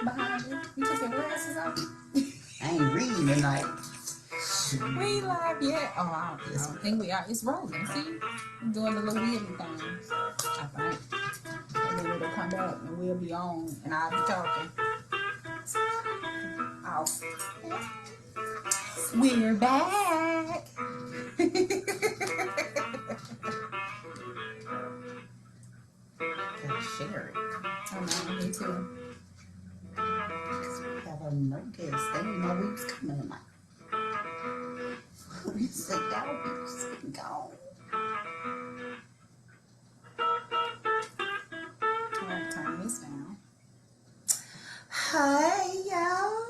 Behind you. You took your glasses off? I ain't reading tonight. We live yet? Oh, I don't think we are. It's rolling. See? I'm doing the little wheelie things. I think. And then it'll come back and we'll be on and I'll be talking. Oh. We're back. Gotta share it. Oh, no, me too. Have a no guess. They didn't know we was coming tonight. We said that would be just gone. I'll turn this down. Hi, y'all.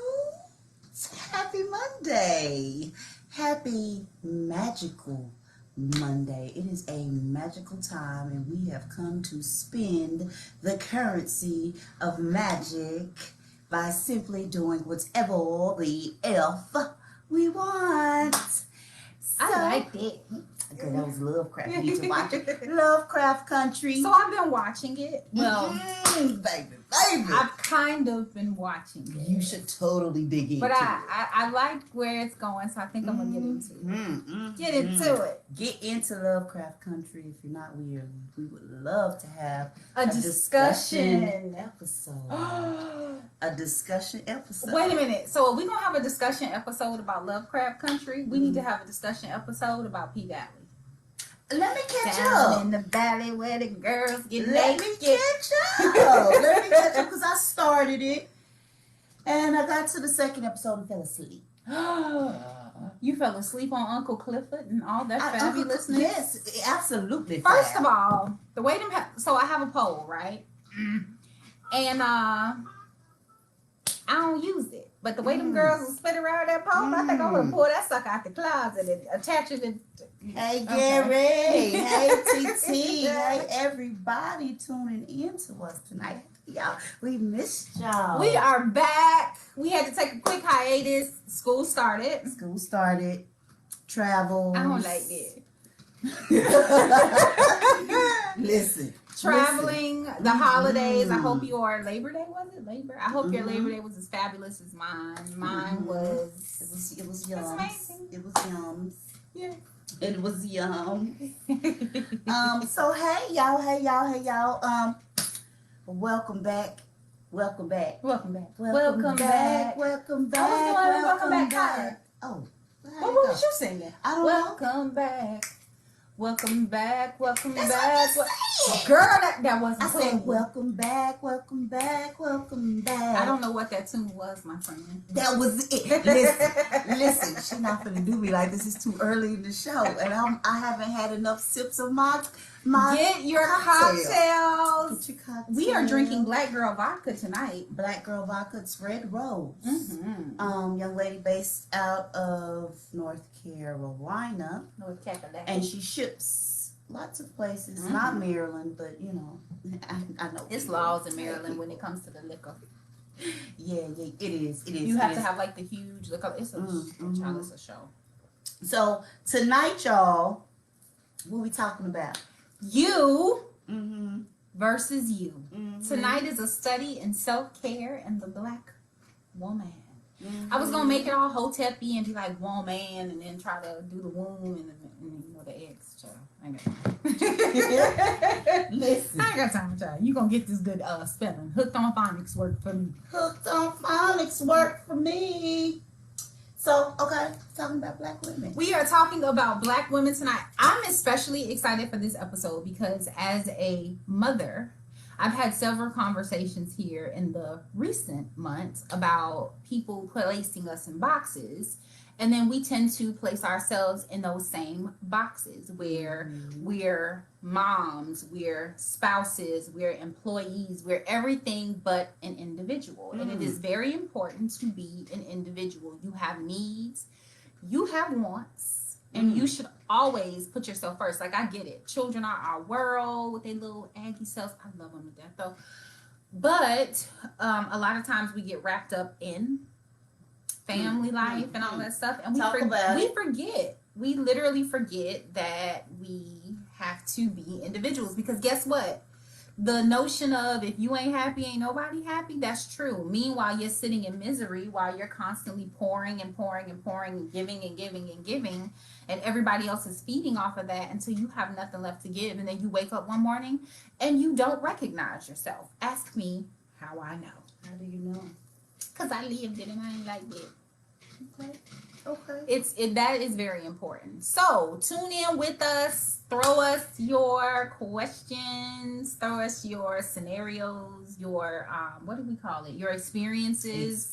Happy Monday. Happy magical Monday. It is a magical time, and we have come to spend the currency of magic by simply doing whatever the F we want. I liked it. Okay, that was Lovecraft. You need to watch it. Lovecraft Country. So I've been watching it. Well, baby. I've kind of been watching it. You should totally dig into But it. I like where it's going, so I think I'm gonna get into it. Get into it. Get into Lovecraft Country. If you're not weird, we would love to have A discussion episode. A discussion episode. Wait a minute. So are we gonna have a discussion episode about Lovecraft Country? We need to have a discussion episode about P Valley. Let me catch Down up. in the valley where the girls get Let me naked. catch up. Let me catch up because I started it and I got to the second episode and fell asleep. You fell asleep on Uncle Clifford and all that fabulousness? Yes, absolutely. First of all, the way them so I have a pole, right? And I don't use it. But the way them girls will spit around that pole, I think I'm gonna pull that sucker out the closet and attach it. Hey Gary, hey TT, hey everybody tuning in to us tonight. Y'all, we missed y'all. We are back. We had to take a quick hiatus. School started. Travel. I don't like it. Listen. Traveling, the holidays. I hope your Labor Day, was it? Labor? I hope your Labor Day was as fabulous as mine. Mine was. It was yum. Amazing. It was yum. Yeah. It was yum. So hey y'all. Welcome back. Welcome back. Welcome back. Welcome back. Welcome back. I was doing welcome back, Connor. Oh. What was you singing? I don't know. Welcome back. Welcome back. Welcome That's back. what I said. Girl, that wasn't I clean. said welcome back. Welcome back. Welcome back. I don't know what that tune was, my friend. That was it. Listen, she's not gonna do me like this. It's too early in the show, and I haven't had enough sips of my Get your cocktails. Get your cocktails. We are drinking Black Girl Vodka tonight. Black Girl Vodka. It's Red Rose. Mm-hmm. Young lady based out of North Carolina, North Carolina, and she ships lots of places. Not Maryland, but you know, I know it's laws in Maryland when it comes to the liquor. Yeah, it is. You have to have like the huge liquor. It's a show. So tonight, y'all, what we talking about? You versus you. Mm-hmm. Tonight is a study in self-care and the Black woman. I was gonna make it all hotep-y and be like woman, and then try to do the womb and you know the eggs, child. I ain't got time. Listen, I ain't got time, child. You gonna get this good spelling. Hooked on phonics work for me. Hooked on phonics work for me. So, okay, talking about Black women. We are talking about Black women tonight. I'm especially excited for this episode because as a mother, I've had several conversations here in the recent months about people placing us in boxes. And then we tend to place ourselves in those same boxes where we're moms, we're spouses, we're employees, we're everything but an individual. And it is very important to be an individual. You have needs, you have wants, And you should always put yourself first. Like, I get it. Children are our world with their little Aggie selves. I love them to death, though. But a lot of times we get wrapped up in family life and all that stuff. And we forget. We literally forget that we have to be individuals. Because guess what? The notion of if you ain't happy, ain't nobody happy, that's true. Meanwhile, you're sitting in misery while you're constantly pouring and pouring and pouring and giving and giving and giving, and everybody else is feeding off of that until you have nothing left to give. And then you wake up one morning and you don't recognize yourself. Ask me how I know. How do you know? Because I lived it and I ain't like it. Okay. That is very important. So tune in with us. Throw us your questions. Throw us your scenarios. Your what do we call it? Your experiences.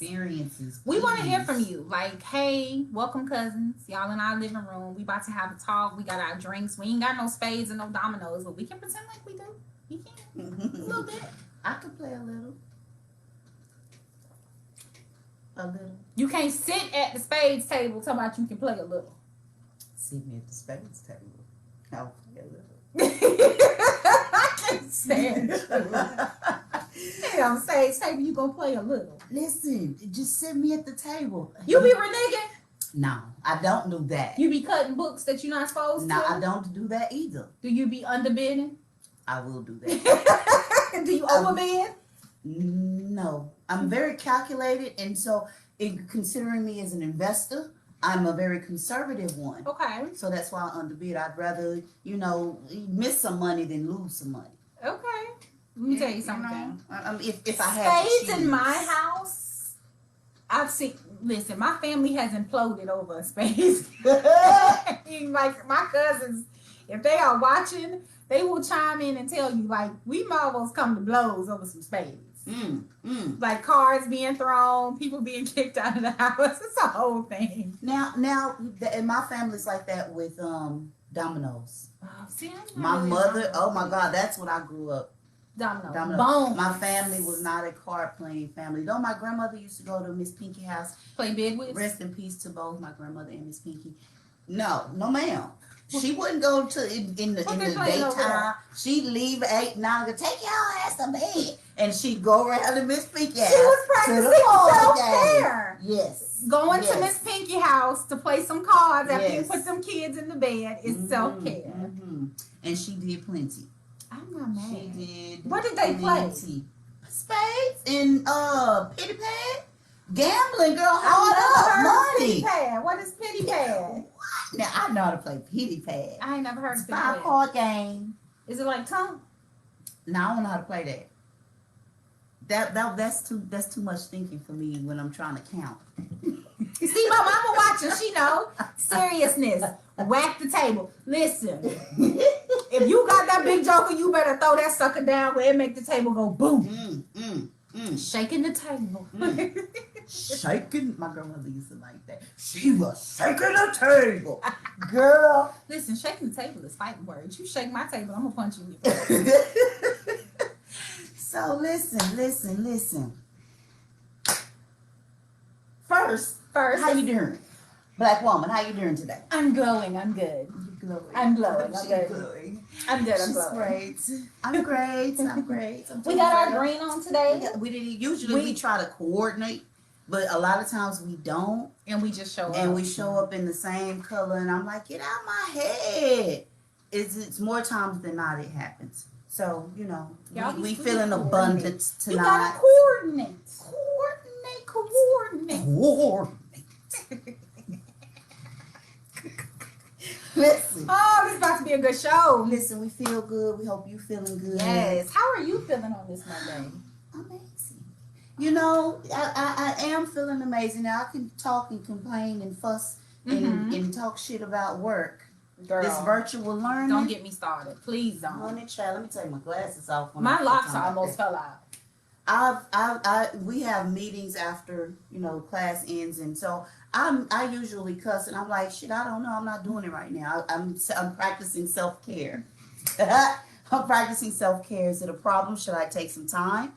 We want to hear from you. Like, hey, welcome cousins. Y'all in our living room. We about to have a talk. We got our drinks. We ain't got no spades and no dominoes, but we can pretend like we do. You can a little bit. I could play a little. You can't sit at the spades table talking about you can play a little. Sit me at the spades table. I'll play a little. I can't stand it. Damn, spades table, you gonna play a little. Listen, just sit me at the table. You be reneging? No, I don't do that. You be cutting books that you're not supposed to? No, I don't do that either. Do you be underbidding? I will do that. Do you overbid? No, I'm very calculated, and so considering me as an investor, I'm a very conservative one. Okay. So that's why I underbid. I'd rather, miss some money than lose some money. Okay. Let me tell you something. If I had spades in my house, I've seen. Listen, my family has imploded over spades. Like my cousins, if they are watching, they will chime in and tell you, like, we almost come to blows over some spades. Like cards being thrown, people being kicked out of the house. It's a whole thing. Now, in my family's like that with dominoes. Oh, see, my mother, oh my God, that's what I grew up. Domino. Bones. My family was not a card playing family. Though my grandmother used to go to Miss Pinky house. Play big with. Rest in peace to both my grandmother and Miss Pinky. No, ma'am. She wouldn't go to in the daytime. She'd leave at 8, 9, go take your ass to bed, and she'd go around to Miss Pinky house. She was practicing self-care. Yes. Going to Miss Pinky house to play some cards after you put them kids in the bed is self-care. And she did plenty. I'm not mad. She did. What did they play? Spades and pity pad. Gambling, girl, hard up money. Pity pad. What is pity pad? Now I know how to play pity pad. I ain't never heard of pity 5-card game. Is it like tongue? No, I don't know how to play that. That's too much thinking for me when I'm trying to count. See, my mama watching. She know seriousness. Whack the table. Listen, if you got that big joker, you better throw that sucker down where it make the table go boom. Shaking the table. Shaking. My grandmother used to like that. She was shaking the table. Girl. Listen, shaking the table is fighting words. You shake my table, I'm going to punch you in the face. So listen. First, how you doing? Black woman, how you doing today? I'm glowing. I'm good. You're glowing. I'm glowing. I'm good. Glowing. I'm good. I'm She's glowing. great. I'm great. We got our green on today. We didn't. Usually we try to coordinate, but a lot of times we don't. And we just show up. And we show up in the same color, and I'm like, get out my head. It's more times than not it happens. So, we feeling abundance tonight. You gotta coordinate. Listen. Oh, this is about to be a good show. Listen, we feel good. We hope you feeling good. Yes. How are you feeling on this Monday? Amazing. I am feeling amazing. Now I can talk and complain and fuss and talk shit about work. Girl, this virtual learning. Don't get me started. Please don't. Let me take my glasses off. My locks almost fell out. We have meetings after, class ends, and so I usually cuss, and I'm like, shit, I don't know, I'm not doing it right now. I'm practicing self-care. I'm practicing self-care. Is it a problem? Should I take some time?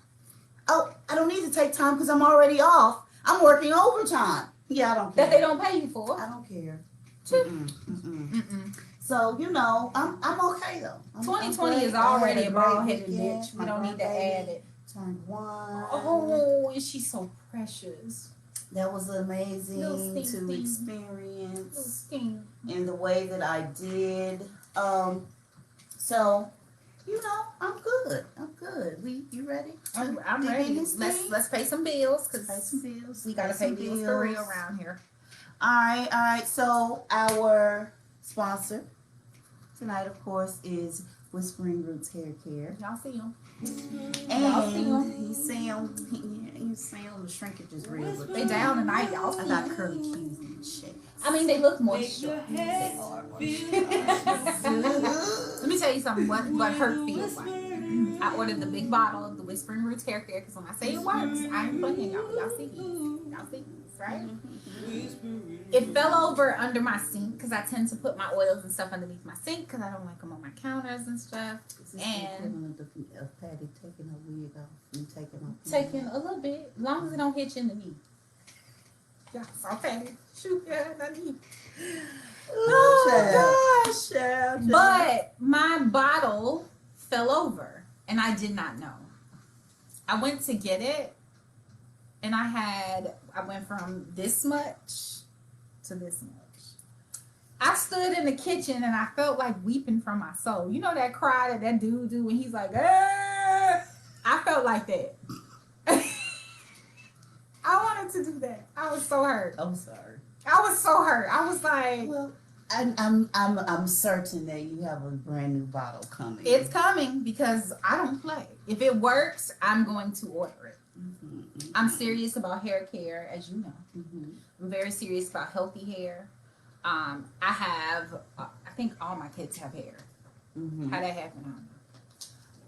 Oh, I don't need to take time because I'm already off. I'm working overtime. Yeah, I don't care. That they don't pay you for. I don't care. So I'm okay though. 2020 is already a bald-headed bitch. We don't need to add it. Turned 1. Oh, and she's so precious. That was amazing Little to sting. experience Sting. in the way that I did. So, I'm good. You ready? I'm Dig in ready. this thing? Let's pay some bills Pay because some bills. we gotta pay bills for real around here. All right. So our sponsor tonight, of course, is Whispering Roots Hair Care. Y'all see him? And you see them, the shrinkage is real. But They down tonight, y'all. I got curly cues and shit. I mean, they look moisture. They are moisture. Let me tell you something. What hurt feels like. I ordered the big bottle of the Whispering Roots Hair Care because when I say it works, I ain't playing y'all. Y'all see these, right? It fell over under my sink because I tend to put my oils and stuff underneath my sink because I don't like them on my counters and stuff. Is this And the equivalent of Patty taking her wig off and taking off? taking a little bit, as long as it don't hit you in the knee. Yeah, okay. Shoot, yeah, in the knee. Oh gosh. But my bottle fell over and I did not know. I went to get it and I went from this much to this much. I stood in the kitchen and I felt like weeping from my soul. You know that cry that dude do when he's like, ah! I felt like that. I wanted to do that. I was so hurt. I'm sorry. I was so hurt. I was like, Well, I'm certain that you have a brand new bottle coming. it's coming because I don't play. If it works, I'm going to order it. I'm serious about hair care, as you know. I'm very serious about healthy hair. I think all my kids have hair. How that happened, I don't know.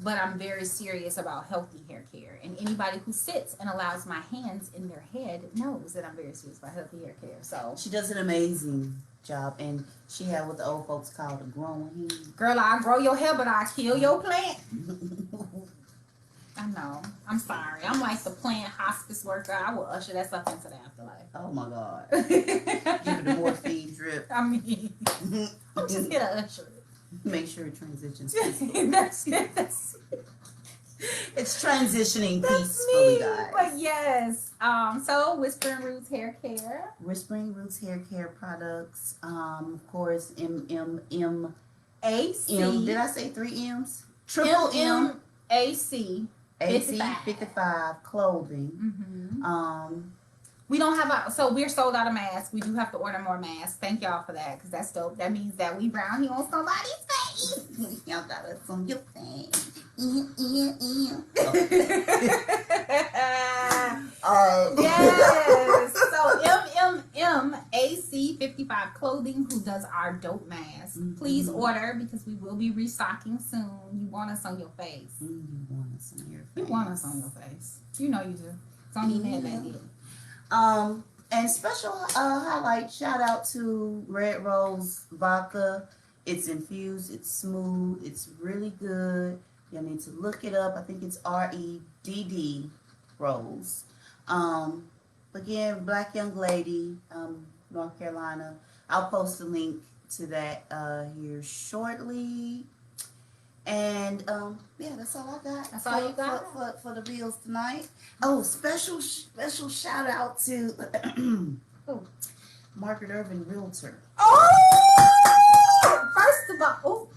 But I'm very serious about healthy hair care. And anybody who sits and allows my hands in their head knows that I'm very serious about healthy hair care. So She does an amazing job, and she had what the old folks call a growing head. girl, I'll grow your hair, but I'll kill your plant. I know. I'm sorry. I'm like the plant hospice worker. I will usher that stuff into the afterlife. Oh my God. Give it a morphine drip. I mean, I'm just here to usher it. Make sure it transitions. That's it. It's transitioning That's peacefully, me. guys. But yes. So Whispering Roots Hair Care. Whispering Roots Hair Care products. Of course, M. AC. Did I say 3 M's? Triple M. AC. AC 55. 55 clothing. We don't have so we're sold out of masks. We do have to order more masks. Thank y'all for that because that's dope. That means that we round here on somebody's face. Y'all got us on your face. Yes. So MMMAC55 Clothing, who does our dope masks. Please order because we will be restocking soon. You want us on your face. You want us on your face. You want us on your face. You know you do. Don't even have that yet. And special highlight, shout out to Red Rose Vodka. It's infused, it's smooth, it's really good. You need to look it up. I think it's REDD Rose. Again, Black Young Lady, North Carolina. I'll post a link to that here shortly. And yeah, that's all I got. That's all you got? For the bills tonight. Oh, special shout out to Margaret Irvin Realtor. Oh! First of all,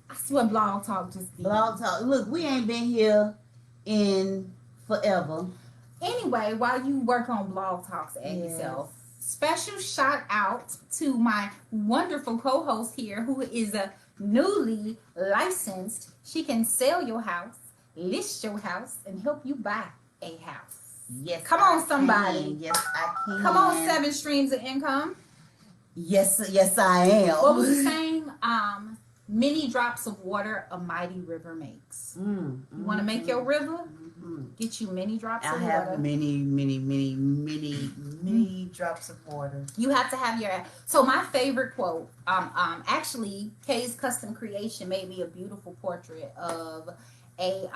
I swear Blog Talk just did. Blog Talk. Look, we ain't been here in forever. Anyway, while you work on Blog Talks and yourself, special shout out to my wonderful co-host here who is a newly licensed. She can sell your house, list your house, and help you buy a house. Yes. Come on, somebody. Can. Yes, I can. Come on, 7 streams of income. Yes, I am. What was the saying? Many drops of water a mighty river makes. You want to make your river? Get you many drops of water. I have many drops of water. You have to have your. So my favorite quote, actually, Kay's Custom Creation made me a beautiful portrait of a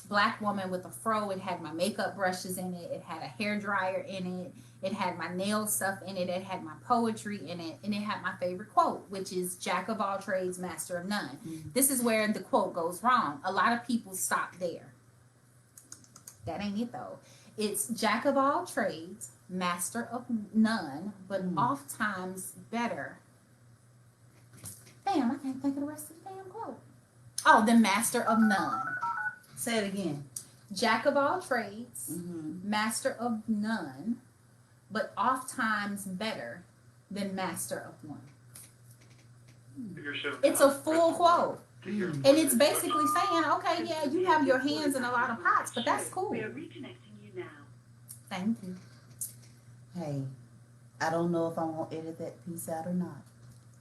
Black woman with a fro. It had my makeup brushes in it. It had a hair dryer in it. It had my nail stuff in it. It had my poetry in it. And it had my favorite quote, which is Jack of all trades, master of none. This is where the quote goes wrong. A lot of people stop there. That ain't it though. It's Jack of all trades, master of none, but oft times better. Damn, I can't think of the rest of the damn quote. Oh, the master of none. Say it again. Jack of all trades, master of none, but oft times better than master of one. It's a full quote. And it's basically saying, okay, yeah, you have your hands in a lot of pots, but that's cool. We are reconnecting you now. Thank you. Hey, I don't know if I'm going to edit that piece out or not.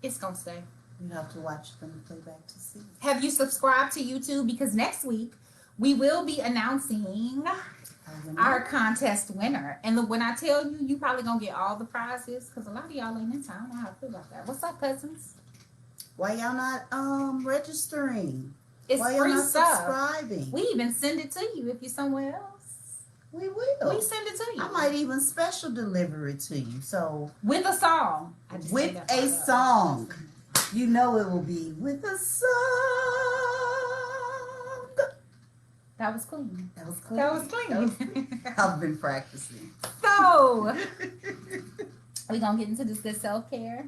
It's going to stay. You have to watch them play back to see. Have you subscribed to YouTube? Because next week we will be announcing our contest winner. And when I tell you, you probably going to get all the prizes because a lot of y'all ain't in town. I don't know how to feel about that. What's up, cousins? Why y'all not registering? It's Why y'all free not stuff. subscribing? We even send it to you if you're somewhere else. We will. We send it to you. I might even special deliver it to you. So with a song. with a song. You know it will be with a song. That was clean. That was clean. That was clean. I've been practicing. So, we're going to get into this good self-care.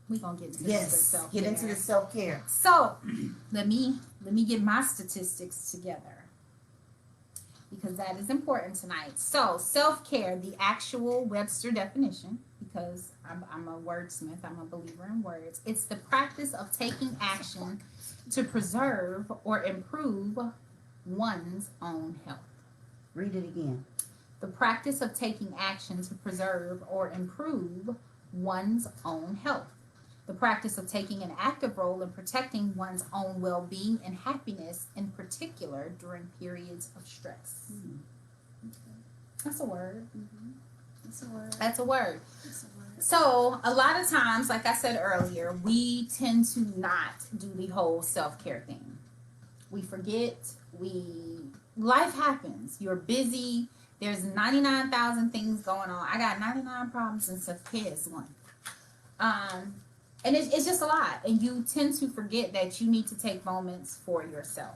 We're going to get into this good self-care. Get into the self-care. So, let me get my statistics together. Because that is important tonight. So, self-care, the actual Webster definition, because I'm a wordsmith, I'm a believer in words. It's the practice of taking action to preserve or improve one's own health. Read it again. The practice of taking action to preserve or improve one's own health. The practice of taking an active role in protecting one's own well-being and happiness, in particular during periods of stress. That's a word. That's a word. That's a word. So, a lot of times, like I said earlier, we tend to not do the whole self-care thing. We forget. Life happens. You're busy. There's 99,000 things going on. I got 99 problems and self-care is one. And it's just a lot. And you tend to forget that you need to take moments for yourself.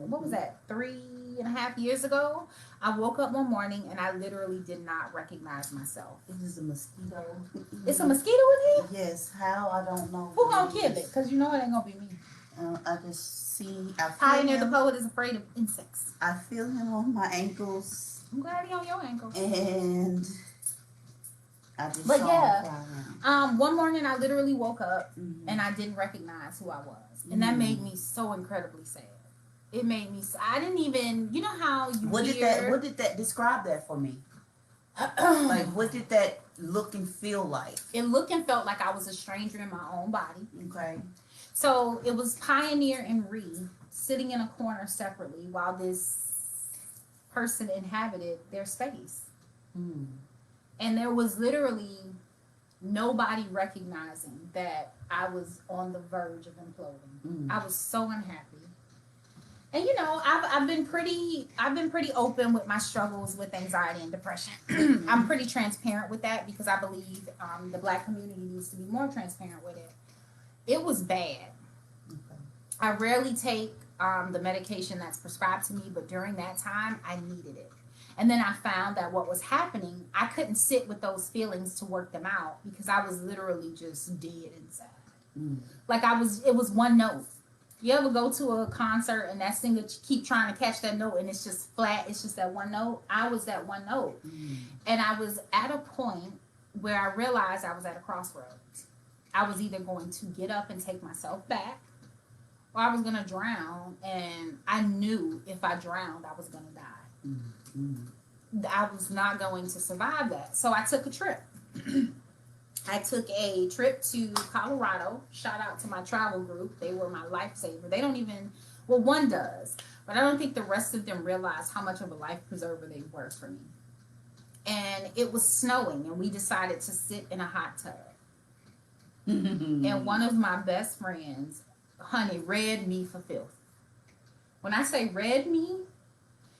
What was that, 3.5 years ago? I woke up one morning and I literally did not recognize myself. It is a mosquito. It's a mosquito in here? Yes. How? I don't know. Who gonna kill it? Because you know it ain't gonna be me. I just see. Pioneer the poet is afraid of insects. I feel him on my ankles. I'm glad he on your ankle. And I just But saw yeah, him fly around. one morning I literally woke up and I didn't recognize who I was. And that made me so incredibly sad. It made me, I didn't even, you know how you What did that describe that for me? Like, what did that look and feel like? It looked and felt like I was a stranger in my own body. Okay. So it was Pioneer and Ree sitting in a corner separately while this person inhabited their space. And there was literally nobody recognizing that I was on the verge of imploding. I was so unhappy. And you know, I've been pretty open with my struggles with anxiety and depression. I'm pretty transparent with that because I believe the Black community needs to be more transparent with it. It was bad. I rarely take the medication that's prescribed to me, but during that time, I needed it. And then I found that what was happening, I couldn't sit with those feelings to work them out because I was literally just dead inside. Like it was one note. You ever go to a concert and that singer keep trying to catch that note and it's just flat, it's just that one note? I was that one note. And I was at a point where I realized I was at a crossroads. I was either going to get up and take myself back or I was going to drown. And I knew if I drowned, I was going to die. I was not going to survive that. So I took a trip. I took a trip to Colorado. Shout out to my travel group. They were my lifesaver. They don't even, well, one does, but I don't think the rest of them realized how much of a life preserver they were for me. And it was snowing, and we decided to sit in a hot tub. And one of my best friends, honey, read me for filth. When I say read me,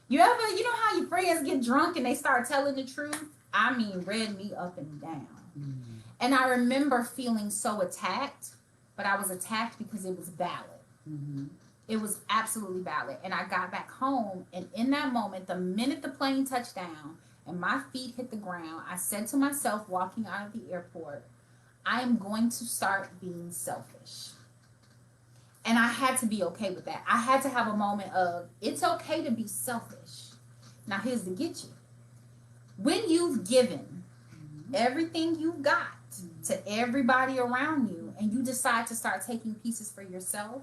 You know how your friends get drunk and they start telling the truth? I mean, read me up and down. Mm-hmm. And I remember feeling so attacked, but I was attacked because it was valid. Mm-hmm. It was absolutely valid. And I got back home, and in that moment, the minute the plane touched down and my feet hit the ground, I said to myself walking out of the airport, I am going to start being selfish. And I had to be okay with that. I had to have a moment of, it's okay to be selfish. Now, here's the get you. When you've given everything you've got to everybody around you, and you decide to start taking pieces for yourself,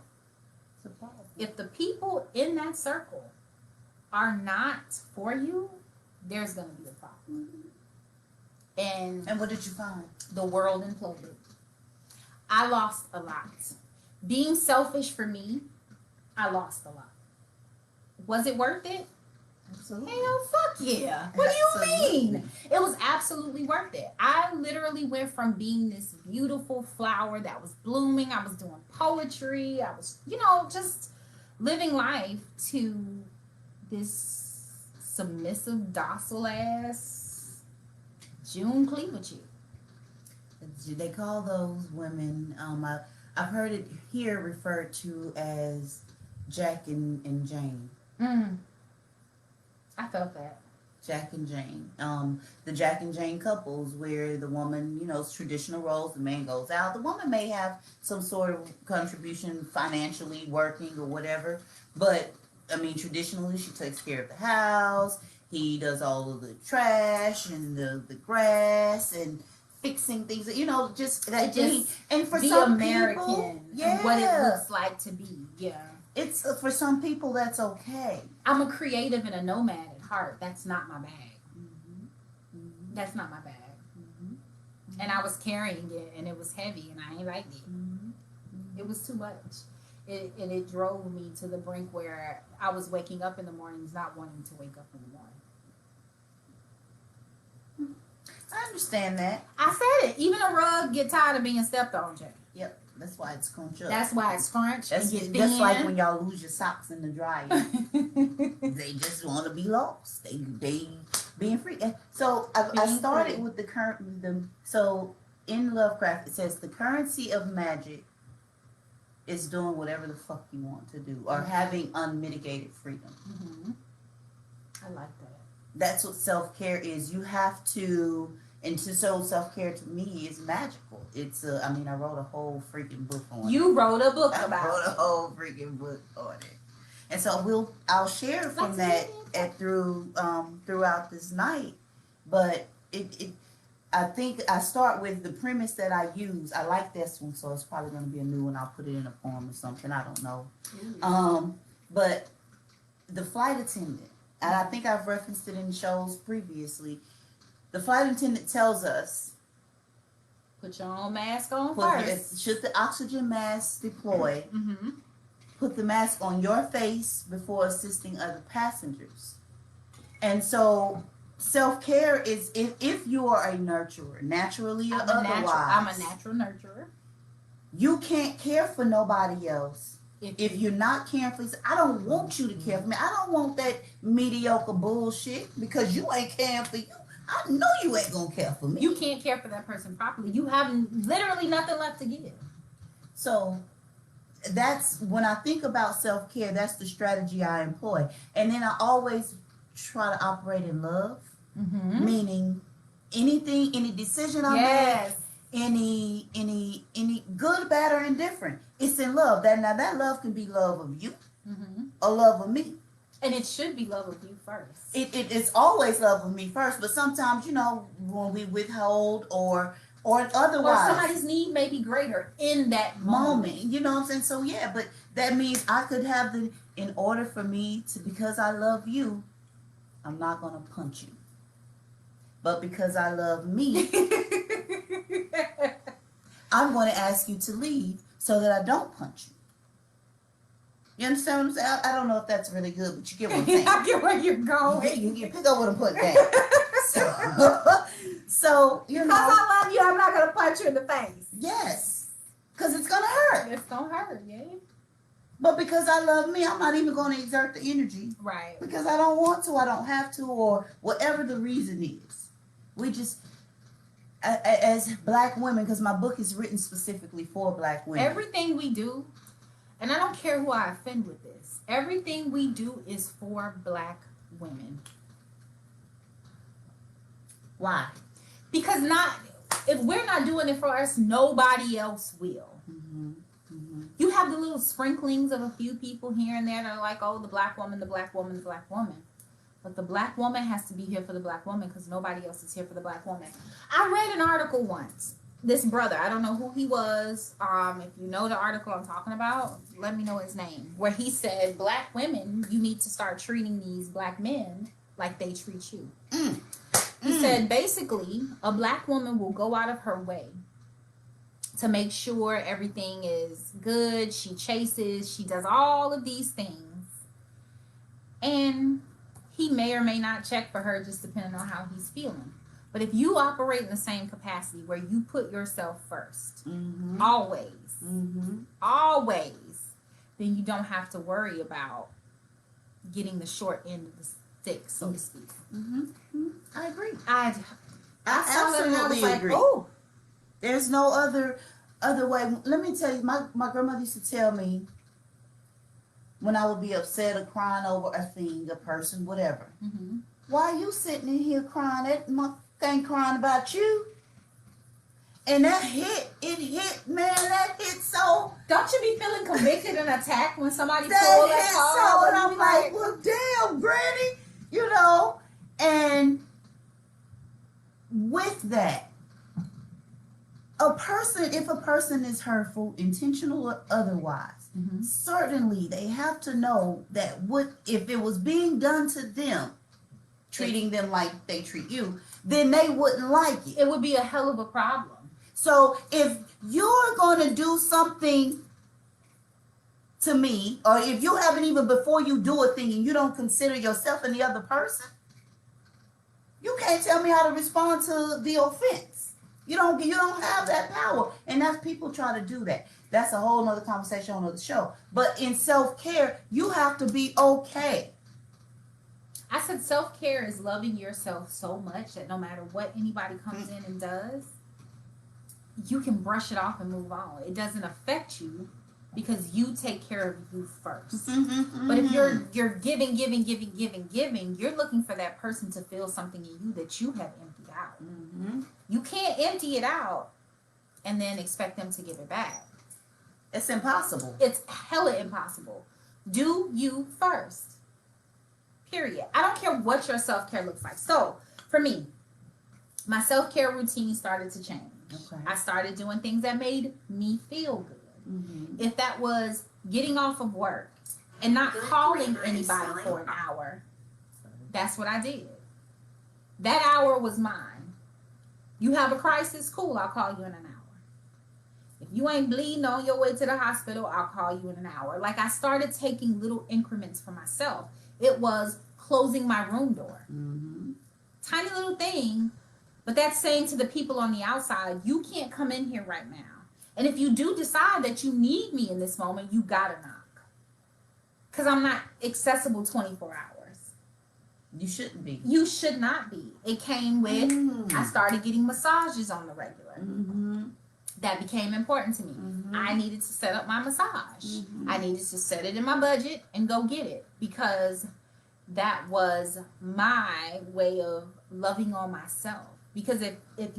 if the people in that circle are not for you, there's going to be a problem. And what did you find? The world imploded. I lost a lot. Being selfish for me, I lost a lot. Was it worth it? Absolutely. Hell, fuck yeah. What do you mean? It was absolutely worth it. I literally went from being this beautiful flower that was blooming. I was doing poetry. I was, just living life to this submissive, docile ass June cleavage. They call those women, I've heard it here referred to as Jack and Jane. I felt that. Jack and Jane. The Jack and Jane couples where the woman, traditional roles, the man goes out. The woman may have some sort of contribution financially working or whatever, but traditionally she takes care of the house. He does all of the trash and the grass and fixing things, just and for the some American, people, yeah, what it looks like to be, yeah. It's for some people that's okay. I'm a creative and a nomad at heart. That's not my bag. Mm-hmm. That's not my bag. Mm-hmm. And I was carrying it, and it was heavy, and I ain't liked it. Mm-hmm. It was too much. It drove me to the brink where I was waking up in the mornings not wanting to wake up in the morning. I understand that. I said it. Even a rug get tired of being stepped on, Jay. Yep, that's why it's scrunched up. That's why it's scrunched. That's just like when y'all lose your socks in the dryer. They just want to be lost. They being free. And so I started with so in Lovecraft it says the currency of magic is doing whatever the fuck you want to do or having unmitigated freedom. Mm-hmm. I like that. That's what self-care is. You have to. And so self-care to me is magical. It's I wrote a whole freaking book on it. You wrote a book about it. I wrote a whole freaking book on it. And so I'll share from that throughout this night. But I think I start with the premise that I use. I like this one, so it's probably going to be a new one. I'll put it in a poem or something. I don't know. But the flight attendant, and I think I've referenced it in shows previously. The flight attendant tells us, put your own mask on first. Should the oxygen mask deploy, put the mask on your face before assisting other passengers. And so self-care is if you are a nurturer, naturally or otherwise. I'm a natural nurturer. You can't care for nobody else. If you're not caring for yourself, I don't want you to care for me. I don't want that mediocre bullshit because you ain't caring for you. I know you ain't gonna care for me. You can't care for that person properly. You have literally nothing left to give. So that's when I think about self-care, that's the strategy I employ. And then I always try to operate in love, meaning any decision I make, any good, bad, or indifferent, it's in love. That love can be love of you or love of me. And it should be love of you first. It's always love of me first, but sometimes, when we withhold or otherwise. Or somebody's need may be greater in that moment. You know what I'm saying? So yeah, but that means I could have in order for me to, because I love you, I'm not going to punch you. But because I love me, I'm going to ask you to leave so that I don't punch you. You understand what I'm saying? I don't know if that's really good, but you get what I'm saying. I get where you're going. You pick up what I'm putting down. So because I love you, I'm not going to punch you in the face. Yes. Because it's going to hurt. It's going to hurt, yeah. But because I love me, I'm not even going to exert the energy. Right. Because I don't want to, I don't have to, or whatever the reason is. We just, as black women, because my book is written specifically for black women. Everything we do, and I don't care who I offend with this, everything we do is for black women. Why? Because if we're not doing it for us, nobody else will. Mm-hmm. Mm-hmm. You have the little sprinklings of a few people here and there that are like, oh, the black woman, the black woman, the black woman. But the black woman has to be here for the black woman because nobody else is here for the black woman. I read an article once. This brother, I don't know who he was. If you know the article I'm talking about, let me know his name. Where he said, black women, you need to start treating these black men like they treat you. He said, basically, a black woman will go out of her way to make sure everything is good. She chases. She does all of these things. And he may or may not check for her just depending on how he's feeling. But if you operate in the same capacity where you put yourself first, always, always, then you don't have to worry about getting the short end of the stick, so to speak. I agree. I absolutely agree. Oh, there's no other way. Let me tell you, my grandmother used to tell me when I would be upset or crying over a thing, a person, whatever. Why are you sitting in here crying? That ain't crying about you. And it hit, man, that hit so. Don't you be feeling convicted and attacked when somebody pulls that card? So, and I'm like, well, damn, Granny, you know. And with that, if a person is hurtful, intentional or otherwise, certainly they have to know that if it was being done to them, treating them like they treat you, then they wouldn't like it. It would be a hell of a problem. So if you're going to do something to me, or if you haven't even before you do a thing and you don't consider yourself and the other person, you can't tell me how to respond to the offense. You don't have that power. And that's people try to do that. That's a whole nother conversation on another show. But in self-care, you have to be okay. I said self-care is loving yourself so much that no matter what anybody comes in and does, you can brush it off and move on. It doesn't affect you because you take care of you first. But if you're giving, you're looking for that person to feel something in you that you have emptied out. You can't empty it out and then expect them to give it back. It's impossible. It's hella impossible. Do you first. Period. I don't care what your self-care looks like. So, for me, my self-care routine started to change. Okay. I started doing things that made me feel good. If that was getting off of work and not calling anybody for an hour, that's what I did. That hour was mine. You have a crisis? Cool, I'll call you in an hour. If you ain't bleeding on your way to the hospital, I'll call you in an hour. Like, I started taking little increments for myself. It was closing my room door. Tiny little thing, but that's saying to the people on the outside, you can't come in here right now. And if you do decide that you need me in this moment, you gotta knock. Because I'm not accessible 24 hours. You shouldn't be. You should not be. It came with, I started getting massages on the regular. That became important to me. I needed to set up my massage. I needed to set it in my budget and go get it because that was my way of loving on myself. Because if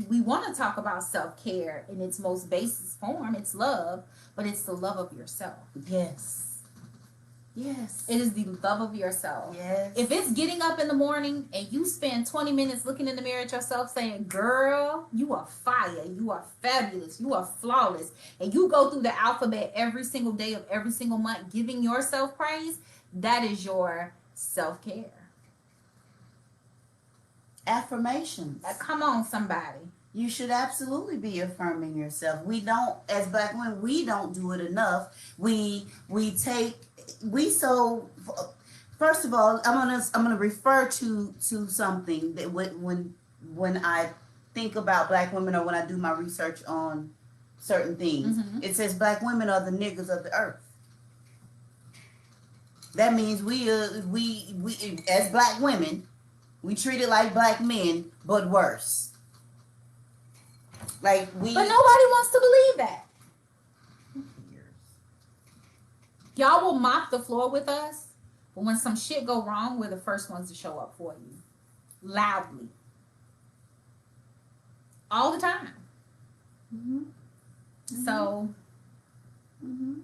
we want to talk about self-care in its most basic form, it's love, but it's the love of yourself. Yes. It is the love of yourself. Yes. If it's getting up in the morning and you spend 20 minutes looking in the mirror at yourself saying, girl, you are fire, you are fabulous, you are flawless, and you go through the alphabet every single day of every single month giving yourself praise, that is your self-care. Affirmations. Come on, somebody. You should absolutely be affirming yourself. We don't, as black women, we don't do it enough. First of all, I'm gonna refer to something that when I think about black women or when I do my research on certain things, it says black women are the niggas of the earth. That means we as black women, we treat it like black men, but worse. Like we. But nobody wants to believe that. Y'all will mop the floor with us, but when some shit go wrong, we're the first ones to show up for you. Loudly. All the time. Mm-hmm. So. Mm-hmm.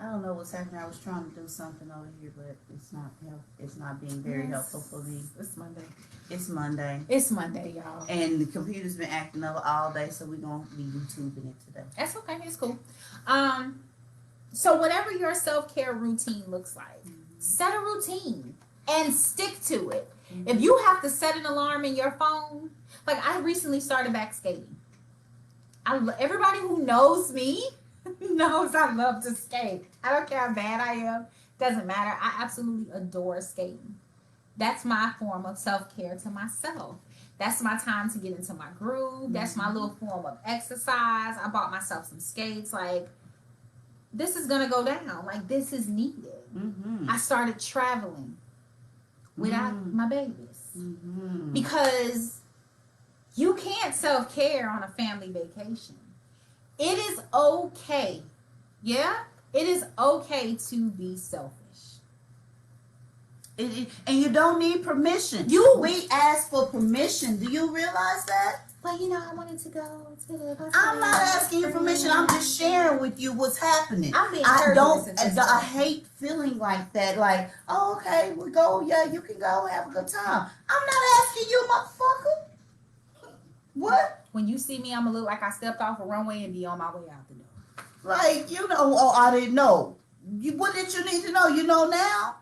I don't know what's happening. I was trying to do something over here, but it's not It's not being very helpful for me. It's Monday. It's Monday. It's Monday, y'all. And the computer's been acting up all day, so we're going to be YouTubing it today. That's okay. It's cool. So whatever your self-care routine looks like, set a routine and stick to it. Mm-hmm. If you have to set an alarm in your phone, like I recently started back skating. Everybody who knows me knows I love to skate. I don't care how bad I am. Doesn't matter. I absolutely adore skating. That's my form of self-care to myself. That's my time to get into my groove. That's my little form of exercise. I bought myself some skates. Like, this is going to go down. Like, this is needed. Mm-hmm. I started traveling without my babies. Mm-hmm. Because you can't self-care on a family vacation. It is okay. Yeah? It is okay to be selfish. And you don't need permission. We ask for permission. Do you realize that? Well, I wanted to go to I'm not asking you permission. I'm just sharing with you what's happening. I hate feeling like that. Like, oh, okay, we go. Yeah, you can go have a good time. I'm not asking you, motherfucker. What? When you see me, I'm gonna look like I stepped off a runway and be on my way out the door. Like, oh, I didn't know. What did you need to know? You know now?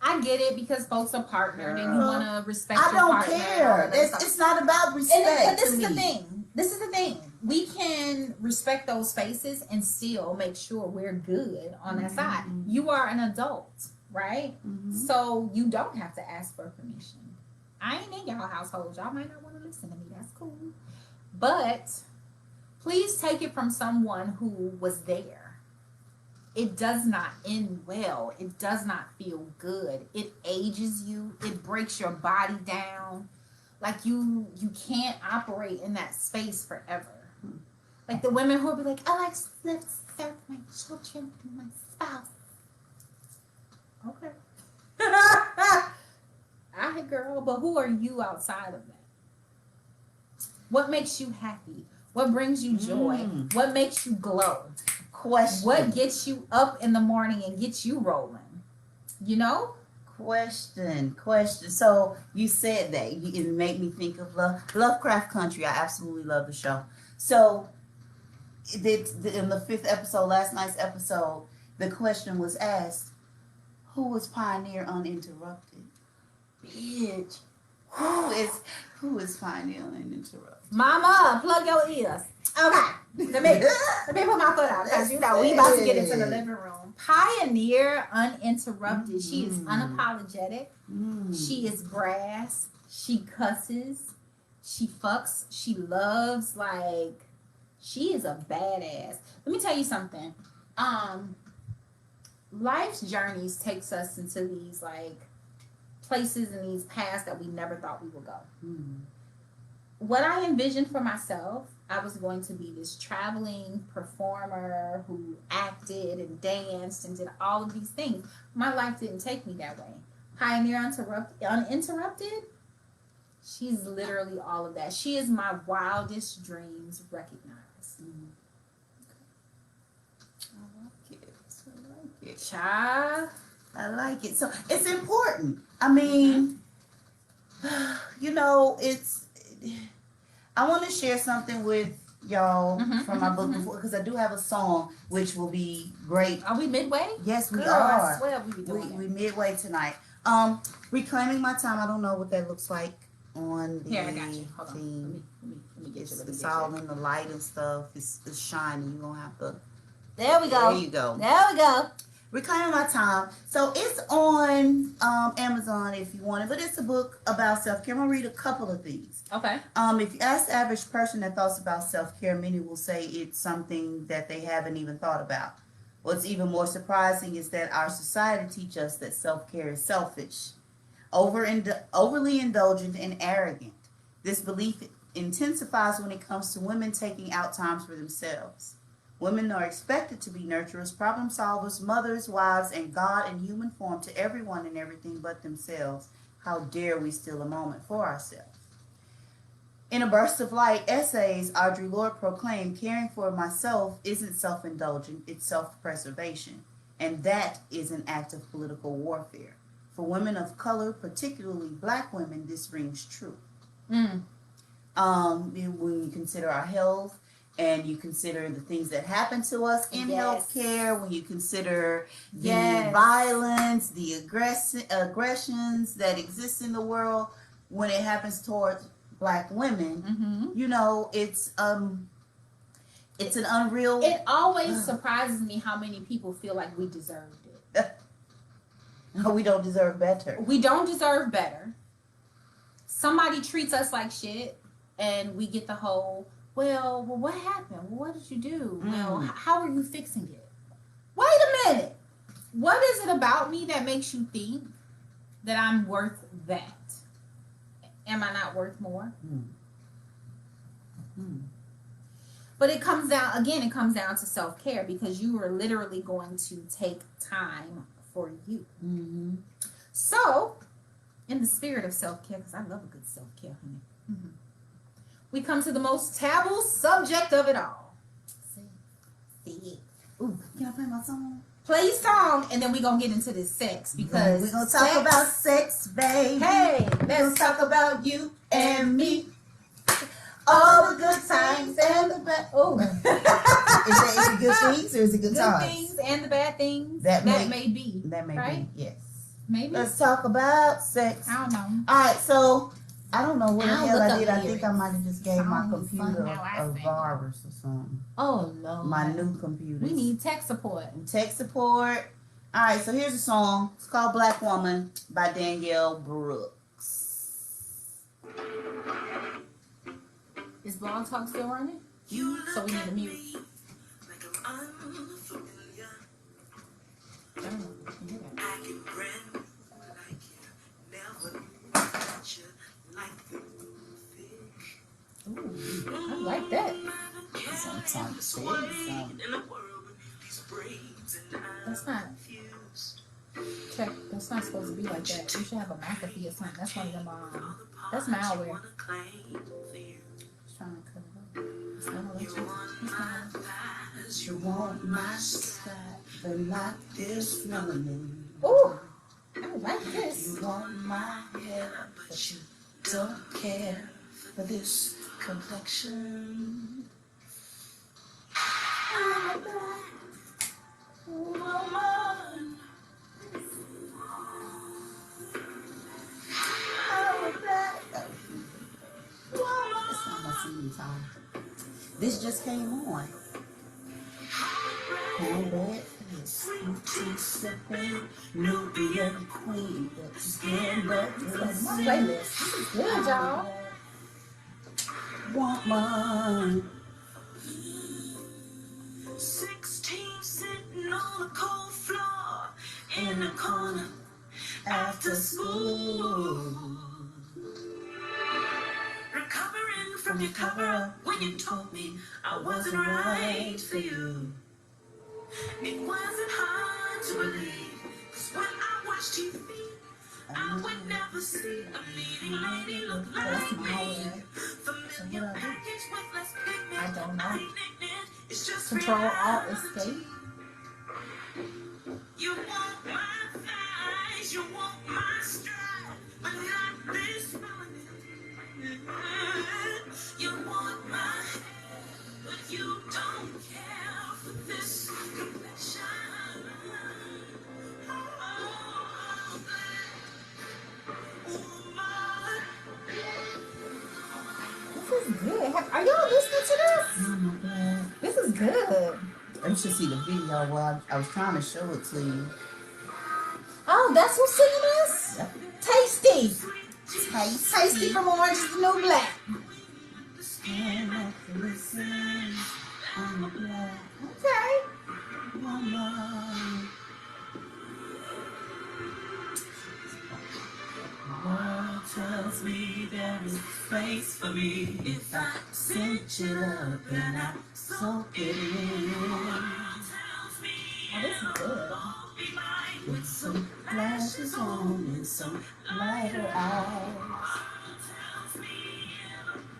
I get it because folks are partnered and you want to respect your partner. I don't care. It's not about respect. But this is the thing. This is the thing. We can respect those spaces and still make sure we're good on that side. You are an adult, right? Mm-hmm. So you don't have to ask for permission. I ain't in y'all household. Y'all might not want to listen to me. That's cool. But please take it from someone who was there. It does not end well. It does not feel good. It ages you. It breaks your body down. Like you can't operate in that space forever. Like the women who will be like, I like to serve my children and my spouse. Okay. I girl, but who are you outside of that? What makes you happy? What brings you joy? What makes you glow? Question. What gets you up in the morning and gets you rolling? Question. So you said that. It made me think of Lovecraft Country. I absolutely love the show. So in the 5th episode, last night's episode, the question was asked, who was Pioneer Uninterrupted? Bitch. Who is Pioneer Uninterrupted? Mama, plug your ears. Okay. Let me put my foot out because we about to get into the living room. Pioneer Uninterrupted. She is unapologetic. She is brass. She cusses. She fucks. She loves. Like, she is a badass. Let me tell you something. Life's journeys takes us into these like places and these paths that we never thought we would go. What I envisioned for myself, I was going to be this traveling performer who acted and danced and did all of these things. My life didn't take me that way. Pioneer Uninterrupted, she's literally all of that. She is my wildest dreams recognized. I like it. Child. I like it. So it's important. I mean, I want to share something with y'all from my book before, because I do have a song which will be great. Are we midway? Yes, we Girl, are. I swear we be doing we midway tonight. Reclaiming my time. I don't know what that looks like on the Here, I got you. Hold on. thing. Let me get you. It's all in the light and stuff. It's shiny. You're going to have to. There we go. There you go. There we go. Reclaiming My Time. So it's on Amazon if you want it, but it's a book about self-care. I'm going to read a couple of these. Okay. If you ask the average person that thoughts about self-care, many will say it's something that they haven't even thought about. What's even more surprising is that our society teaches us that self-care is selfish, overly indulgent, and arrogant. This belief intensifies when it comes to women taking out times for themselves. Women are expected to be nurturers, problem solvers, mothers, wives, and God in human form to everyone and everything but themselves. How dare we steal a moment for ourselves? In A Burst of Light essays, Audre Lorde proclaimed, caring for myself isn't self-indulgent, it's self-preservation. And that is an act of political warfare. For women of color, particularly black women, this rings true. Mm. When you consider our health and you consider the things that happen to us in healthcare, when you consider the violence, the aggressions that exist in the world, when it happens towards black women, you know, it's an unreal. It always surprises me how many people feel like we deserved it. We don't deserve better. We don't deserve better. Somebody treats us like shit, and we get the whole, well, what happened? Well, what did you do? Well, how are you fixing it? Wait a minute. What is it about me that makes you think that I'm worth that? Am I not worth more? But it comes down to self-care, because you are literally going to take time for you. So, in the spirit of self-care, because I love a good self-care, honey, we come to the most taboo subject of it all. Ooh, can I play my song? Play your song, and then we're going to get into this sex, because we're going to talk about sex, baby. Hey, let's talk about you and me. All the good times and the bad. Oh, is it good things or is it good times? Good things and the bad things. That may be. That may right? be. Yes. Maybe. Let's talk about sex. I don't know. All right, so I don't know what the hell I did. I think lyrics. I might have just gave my Songs, computer somehow a virus or something. Oh no. My new computer. We need tech support. Tech support. All right, so here's a song. It's called Black Woman by Danielle Brooks. Is Blog Talk still running? So we need to mute. Like I'm unfamiliar. I don't know. I can brand new like you. Never touch you like the thick. Ooh, I like that. Sometimes it's in the world with these braids and That's not. confused. Check. That's not supposed to be like that. You should have a McAfee or something. That's one of them. That's malware. Trying to cut it up. It's not gonna let you. You want my style, but not this melanin. Ooh, I like this. You want my hair, but you don't care for this complexion. I'm a black woman. I'm a black woman. It's not my singing time. This just came on. Nubian queen, but stand up to My playlist. This is good, y'all. woman. 16 sitting on a cold floor in the corner after school. Recovering from your cover up when you told me I wasn't right for you. It wasn't hard to believe, 'cause when I watched TV, I would never see a leading lady look like me. Familiar package with less pigment. I don't know. It's just Control Alt reality. Escape. You want my thighs, you want my stride, but not this melanin. You want my hair, but you don't care for this complexion. Oh, woman. This is good. Are y'all listening to this? Oh my God. This is good. You should see the video. Well, I was trying to show it to you. Oh, that's who's singing this? Yep. Tasty. Tasty. Tasty from Orange is the New Black. I'm a black Okay. woman. space for me. If I sent you love, then I soak it in. Tells me Oh, this is good. won't be mine With some lashes on and some lighter eyes. tells me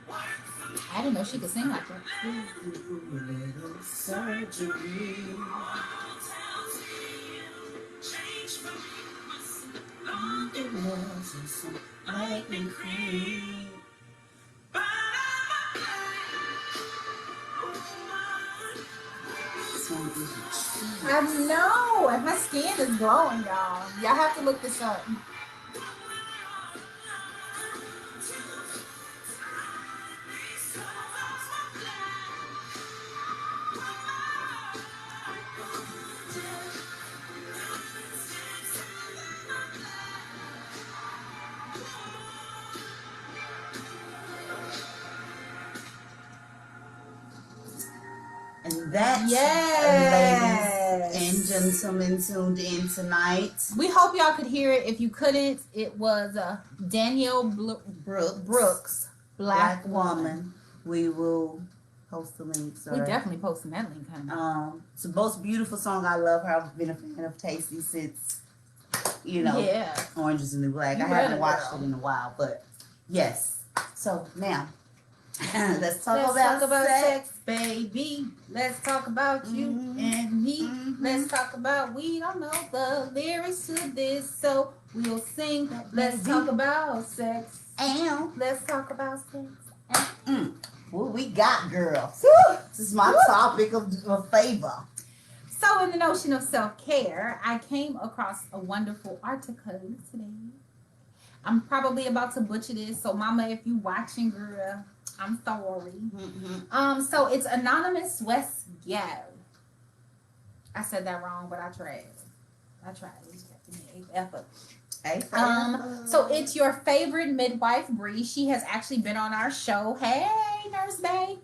work for me. I didn't know she could sing like that. Ooh, little surgery. Tells me change for me with some long It was and some lightning cream. but I'm a woman. Some is a I know. And my skin is glowing, y'all. Y'all have to look this up. And that's Yes. ladies and gentlemen tuned in tonight. We hope y'all could hear it. If you couldn't, it was Danielle Brooks, Black Woman. We will post the links. We definitely posting that link, honey. It's the most beautiful song. I love her. I've been a fan of Tasty since, Yeah. Orange is the New Black. You I read haven't it, watched girl. it in a while, but yes. So now, let's talk Let's about, talk about sex. sex, baby. Let's talk about you Mhm. and me. Mhm. Let's talk about we don't know the lyrics to this, so we'll sing. Let's Baby. talk about sex. And Let's talk about sex. what we got, girls? This is my topic of favor. So, in the notion of self-care, I came across a wonderful article today. I'm probably about to butcher this, so Mama, if you watching, girl, I'm sorry. So it's Anonymous West Gab. I said that wrong, but I tried. It's an effort. So it's your favorite midwife, Bree. She has actually been on our show. Hey, Nurse Bay.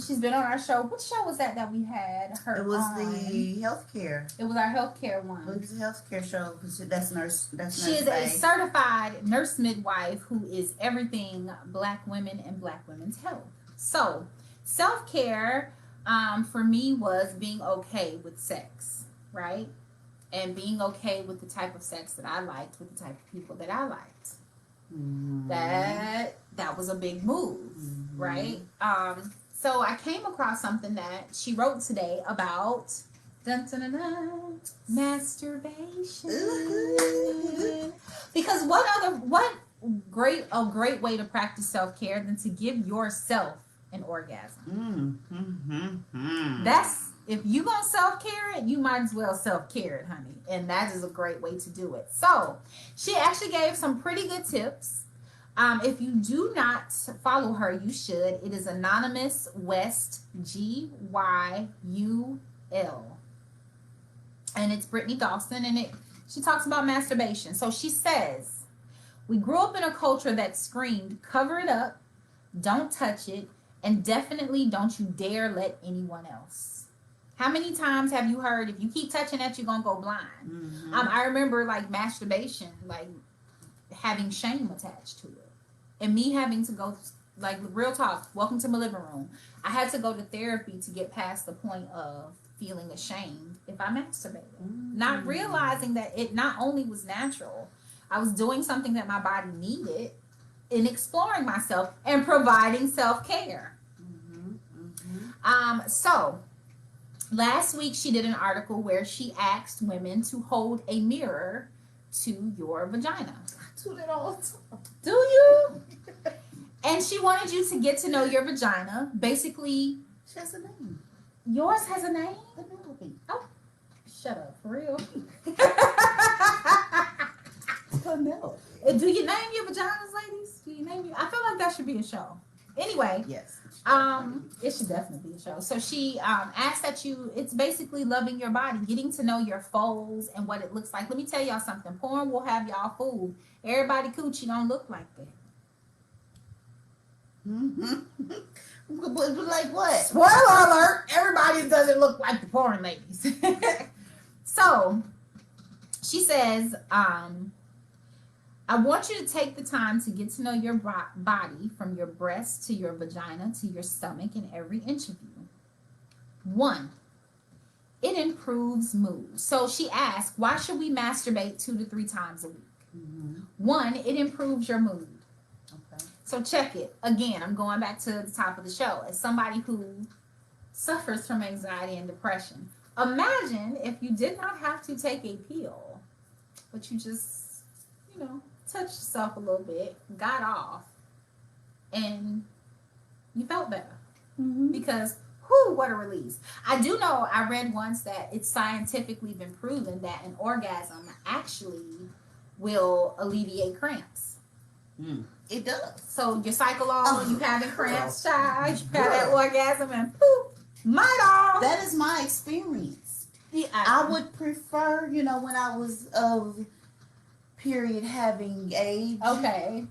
She's been on our show. What show was that we had her It was on? the healthcare. It was our healthcare It one. was the healthcare show. That's nurse. That's She nurse is a Bay. certified nurse midwife who is everything Black women and Black women's health. So self-care for me was being okay with sex, right? And being okay with the type of sex that I liked, with the type of people that I liked. Mhm. That was a big move, Mhm. right? So I came across something that she wrote today about dun, dun, dun, dun, masturbation. Ooh. Because what a great way to practice self-care than to give yourself an orgasm. That's, if you gonna self-care it, you might as well self-care it, honey. And that is a great way to do it. So she actually gave some pretty good tips. If you do not follow her, you should. It is Anonymous West, GYUL. And it's Brittany Dawson, and she talks about masturbation. So she says, we grew up in a culture that screamed, cover it up, don't touch it, and definitely don't you dare let anyone else. How many times have you heard, if you keep touching that, you're going to go blind? I remember like masturbation, like having shame attached to it. And me having to go, like real talk, welcome to my living room. I had to go to therapy to get past the point of feeling ashamed if I masturbated. Not realizing that it not only was natural, I was doing something that my body needed in exploring myself and providing self-care. So last week she did an article where she asked women to hold a mirror to your vagina. I do that all the time. Do you? And she wanted you to get to know your vagina. Basically, She has a name. yours has a name? Penelope. Shut up, for real. Penelope. Do you name your vaginas, ladies? Do you name your? I feel like that should be a show. Anyway, Yes. it should definitely be a show. So she asked that it's basically loving your body, getting to know your folds and what it looks like. Let me tell y'all something. Porn will have y'all fooled. Everybody coochie don't look like that. But like what? Spoiler alert, everybody doesn't look like the porn ladies. So she says, I want you to take the time to get to know your body from your breast to your vagina to your stomach in every inch of you. 1, it improves mood. So she asked, why should we masturbate 2 to 3 times a week? 1, it improves your mood. Okay. So check it. Again, I'm going back to the top of the show. As somebody who suffers from anxiety and depression, imagine if you did not have to take a pill, but you just, touched yourself a little bit, got off, and you felt better. Because, what a release. I do know, I read once that it's scientifically been proven that an orgasm actually will alleviate cramps. It does. So your cycle on, you having cramps, child, you have that orgasm, and poof, might off. That is my experience. Yeah, I would prefer, when I was of period having age. Okay.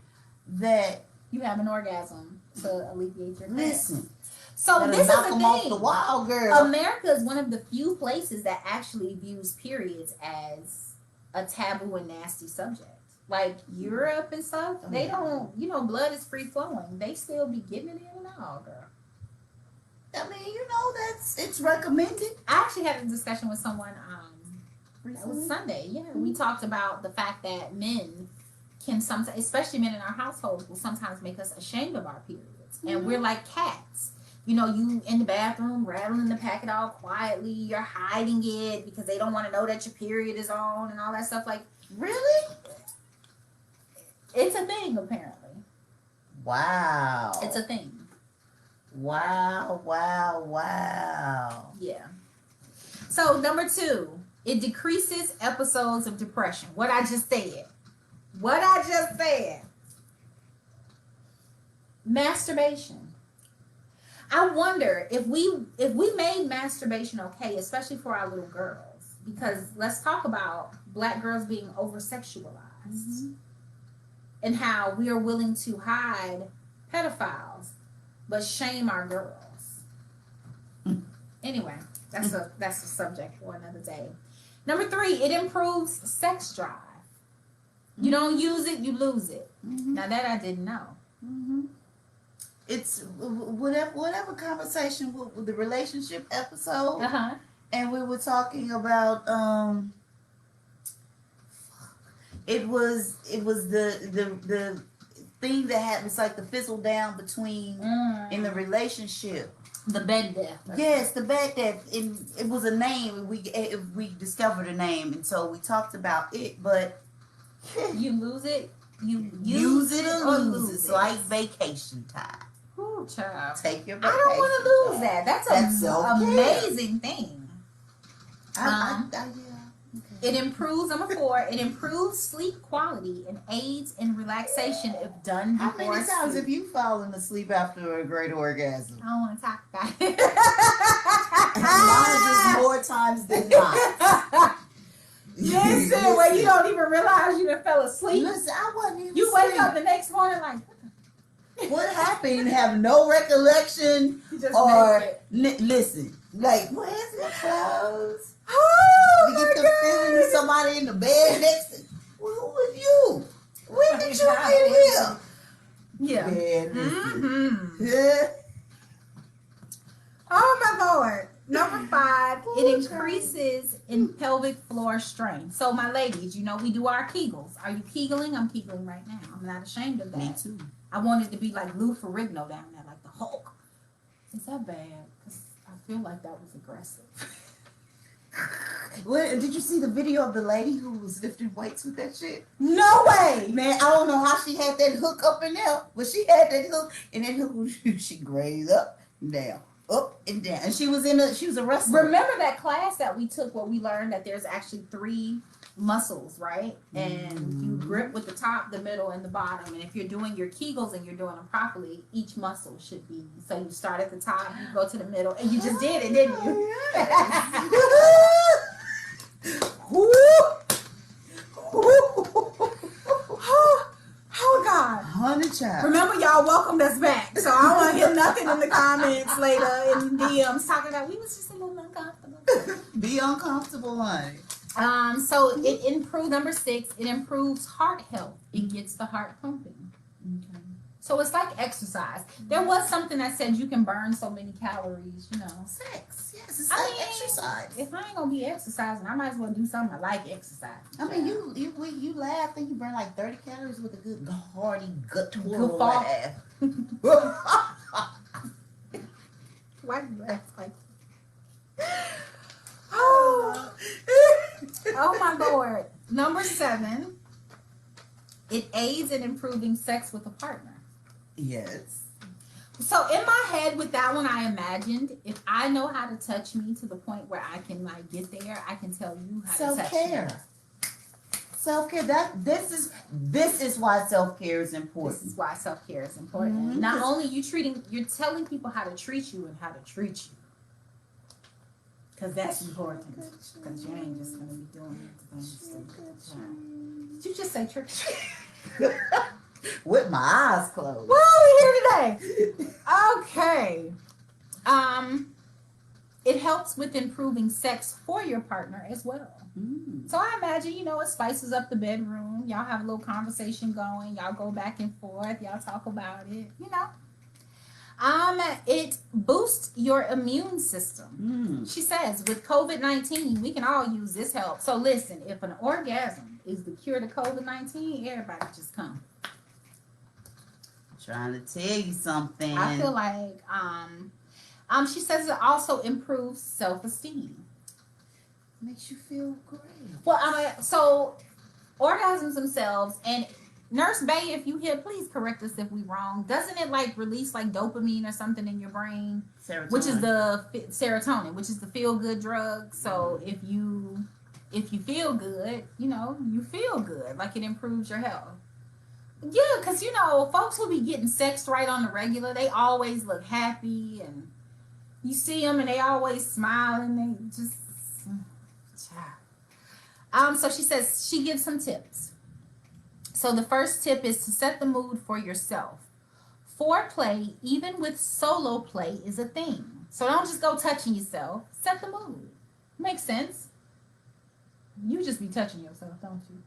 That you have an orgasm to alleviate your cramps. Listen. So this is knock the them thing. off the wall, girl. America is one of the few places that actually views periods as a taboo and nasty subject. Like Europe and stuff, they don't, blood is free flowing. They still be getting it in and out, girl. I mean, it's recommended. I actually had a discussion with someone, that was Sunday. Yeah, we talked about the fact that men can sometimes, especially men in our households, will sometimes make us ashamed of our periods. And we're like cats. You in the bathroom rattling the packet all quietly. You're hiding it because they don't want to know that your period is on and all that stuff. Like, really? It's a thing, apparently. Wow. It's a thing. Wow. Yeah. So, number 2, it decreases episodes of depression. What I just said. Masturbation. I wonder if we made masturbation okay, especially for our little girls, because let's talk about Black girls being over-sexualized and how we are willing to hide pedophiles but shame our girls. Anyway, that's a subject for another day. Number 3, it improves sex drive. You don't use it, you lose it. Now that I didn't know. It's whatever conversation with the relationship episode, and we were talking about it was the thing that happens, like the fizzle down between in the relationship. The bed death. Yes, the bed death. It was a name. We discovered a name, and so we talked about it. But you lose it. You use it or lose it. It's like vacation time. Ooh, child. Take your vacation. I don't want to lose that. That's an amazing thing. It improves, number 4, it improves sleep quality and aids in relaxation if done before How many times have you fallen asleep after a great orgasm? I don't want to talk about it. Mine is more times than not. Listen, where you don't even realize you done fell asleep. Listen, I wasn't even You wake up the next morning like, what happened? Have no recollection you just or missed it. listen, like where's your clothes? Oh, You get the feeling of somebody in the bed next to you. Who was you? When did you get here? Yeah. Yeah. Oh my Lord. Number 5, it increases in pelvic floor strength. So my ladies, we do our Kegels. Are you Kegeling? I'm Kegeling right now. I'm not ashamed of that. Me too. I wanted to be like Lou Ferrigno down there, like the Hulk. Is that bad? Because I feel like that was aggressive. What, did you see the video of the lady who was lifting weights with that shit? No way! Man, I don't know how she had that hook up in there, but she had that hook, and that hook, she grazed up and down. Up and down. And she was a wrestler. Remember that class that we took where we learned that there's actually 3 muscles, right? And you grip with the top, the middle, and the bottom. And if you're doing your Kegels and you're doing them properly, each muscle should be. So you start at the top, you go to the middle, and you just did it, didn't you? Oh God. Honey child. Remember, y'all welcomed us back. So I don't want to hear nothing in the comments later in the DMs talking about we was just a little uncomfortable. Be uncomfortable, honey. So it improves number 6. It improves heart health. It gets the heart pumping. Okay. So it's like exercise. There was something that said you can burn so many calories. Sex. Yes, it's I like mean, exercise. If I ain't gonna be exercising, I might as well do something I like exercise. I mean, you laugh and you burn like 30 calories with a good hearty gut Good twirl fall. laugh. Why do you laugh like? Oh. Oh my lord. Number 7. It aids in improving sex with a partner. Yes. So in my head with that one, I imagined if I know how to touch me to the point where I can like get there, I can tell you how to touch me. Self-care. Self-care. This is why self-care is important. This is why self-care is important. Mhm. Not only you're telling people how to treat you and how to treat you. Because that's important. Because you ain't just going to be doing it. Did you just say trick? With my eyes closed. What are we here today? Okay. It helps with improving sex for your partner as well. Mm. So I imagine, it spices up the bedroom. Y'all have a little conversation going. Y'all go back and forth. Y'all talk about it, It boosts your immune system. Mm. She says, with COVID-19, we can all use this help. So listen, if an orgasm is the cure to COVID-19, everybody just come. Trying to tell you something. I feel like, she says it also improves self-esteem. Makes you feel great. Well, so orgasms themselves, and Nurse Bay, if you hear, please correct us if we wrong. Doesn't it like release like dopamine or something in your brain, Serotonin. which is the serotonin, which is the feel good drug? So if you feel good, you feel good. Like it improves your health. Yeah, because folks who be getting sex right on the regular, they always look happy, and you see them and they always smile, and they just. So she says she gives some tips. So the first tip is to set the mood for yourself. Foreplay, even with solo play, is a thing. So don't just go touching yourself. Set the mood. Makes sense. You just be touching yourself, don't you?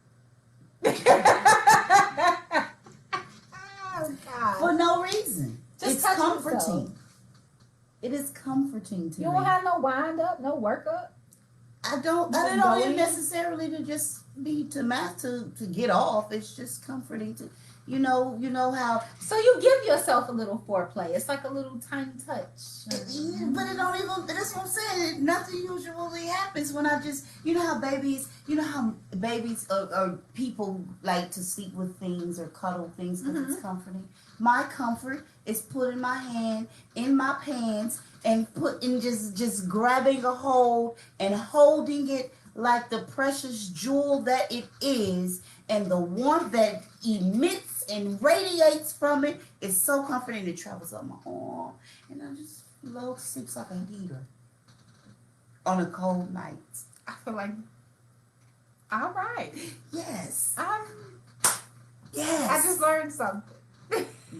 Oh, God. For no reason. Just it's touch comforting. yourself. It is comforting to You me. don't have no wind up, no workup. I don't even necessarily to just be to get off. It's just comforting to you know how So you give yourself a little foreplay. It's like a little tiny touch. yeah, but it don't even that's what I'm saying. Nothing usually happens when I just how babies or people like to sleep with things or cuddle things because it's comforting. My comfort is putting my hand in my pants and just grabbing a hold and holding it like the precious jewel that it is, and the warmth that emits and radiates from it is so comforting. It travels up my arm, and I just sleeps like a heater on a cold night. I feel like, all right. Yes, Yes. I just learned something.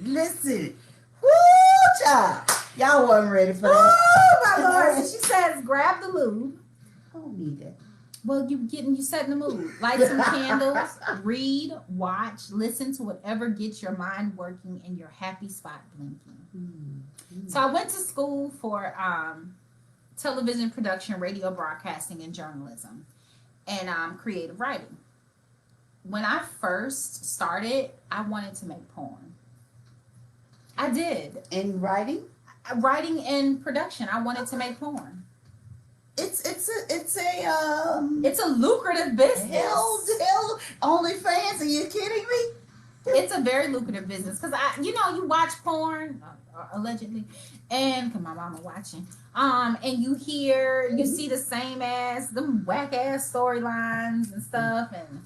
Listen, woo, child. Y'all wasn't ready for that. Oh, my Lord. She says, grab the lube. I don't need that. Well, you set in the mood. Light some candles, read, watch, listen to whatever gets your mind working and your happy spot blinking. Mm-hmm. So I went to school for television production, radio broadcasting, and journalism, and creative writing. When I first started, I wanted to make porn. I did. In writing? Writing and production. I wanted to make porn. It's a lucrative business. Hell, OnlyFans? Are you kidding me? It's a very lucrative business because you watch porn allegedly, and cause my mama watching, and you see the same them whack ass storylines and stuff, and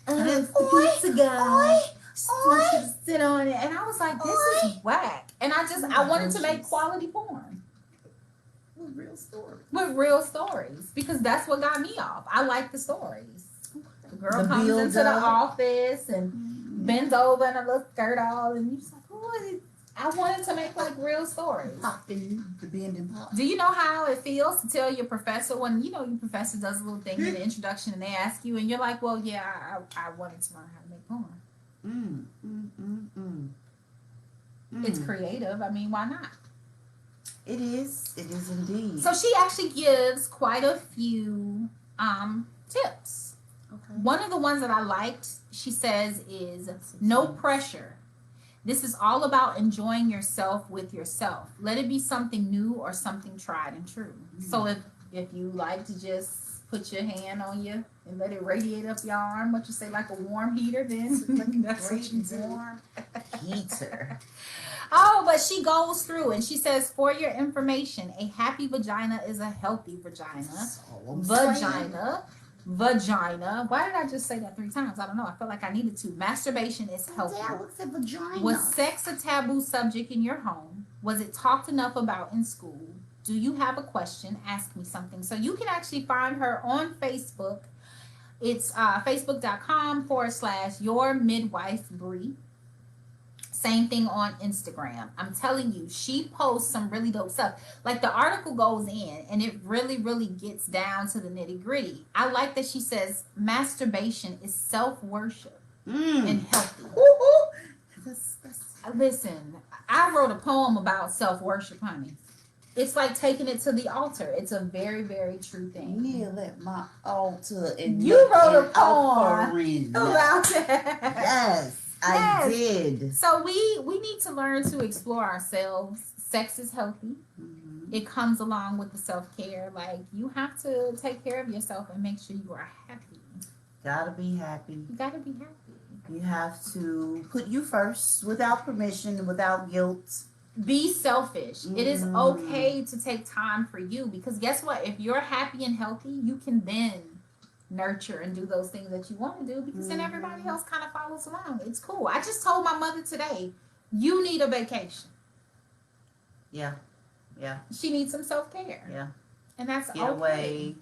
the pizza guy just wants you to sit on it, and I was like, this is whack, and I wanted to make quality porn. With real stories, because that's what got me off. I like the stories. The girl comes into the office and bends over in a little skirt all, and you're just like, oh, I wanted to make like real stories. Popping the bend and pop. Do you know how it feels to tell your professor when your professor does a little thing in the introduction and they ask you and you're like, well, yeah, I wanted to learn how to make porn. It's creative. I mean, why not? It is. It is indeed. So she actually gives quite a few tips. Okay. One of the ones that I liked, she says, is no pressure. This is all about enjoying yourself with yourself. Let it be something new or something tried and true. So if you like to just put your hand on you and let it radiate up your arm, what you say, like a warm heater, then that's what you do. Warm heater. Oh, but she goes through and she says, for your information, a happy vagina is a healthy vagina. Vagina. Why did I just say that 3 times? I don't know. I feel like I needed to. Masturbation is healthy. Yeah, what's a vagina? Was sex a taboo subject in your home? Was it talked enough about in school? Do you have a question? Ask me something. So you can actually find her on Facebook. It's facebook.com/yourmidwifebree. Same thing on Instagram. I'm telling you, she posts some really dope stuff. Like the article goes in and it really, really gets down to the nitty gritty. I like that she says masturbation is self-worship and healthy. Listen, I wrote a poem about self-worship, honey. It's like taking it to the altar. It's a very, very true thing. Kneel at my altar and you wrote a poem offering. about that. Yes. I did. So we need to learn to explore ourselves. Sex is healthy. It comes along with the self-care. Like you have to take care of yourself and make sure you are happy. Gotta be happy. You gotta be happy. You have to put you first without permission, without guilt. Be selfish. It is okay to take time for you because guess what? If you're happy and healthy, you can then nurture and do those things that you want to do because then everybody else kind of follows along. It's cool. I just told my mother today, you need a vacation. Yeah. She needs some self-care. Yeah. And that's Get okay. away.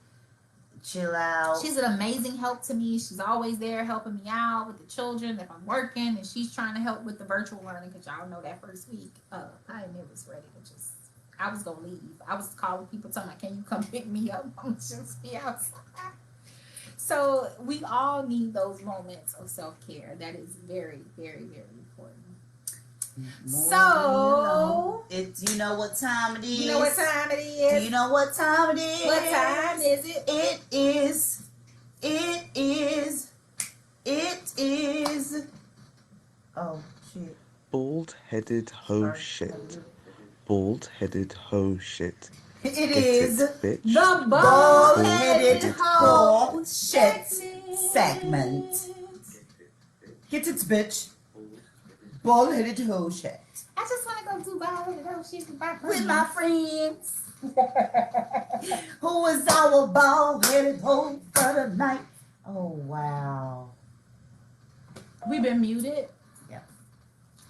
Chill out. She's an amazing help to me. She's always there helping me out with the children if I'm working, and she's trying to help with the virtual learning because y'all know that first week, I was ready to just, I was going to leave. I was calling people telling me, can you come pick me up? I'm just be outside. So we all need those moments of self-care. That is very, very, very important. So, you know what time it is? You know what time it is? Do you know what time it is? What time is it? It is. Oh, shit. Bald-headed hoe shit. Bald-headed hoe shit. It Get is it, bitch. The bald-headed hoe hoe shit segment. Get it, bitch. Bald-headed hoe shit. I just want to go do bald-headed hoe shit with my With my friends. Who is our bald-headed hoe for the night? Oh, wow. We've been muted. Yeah.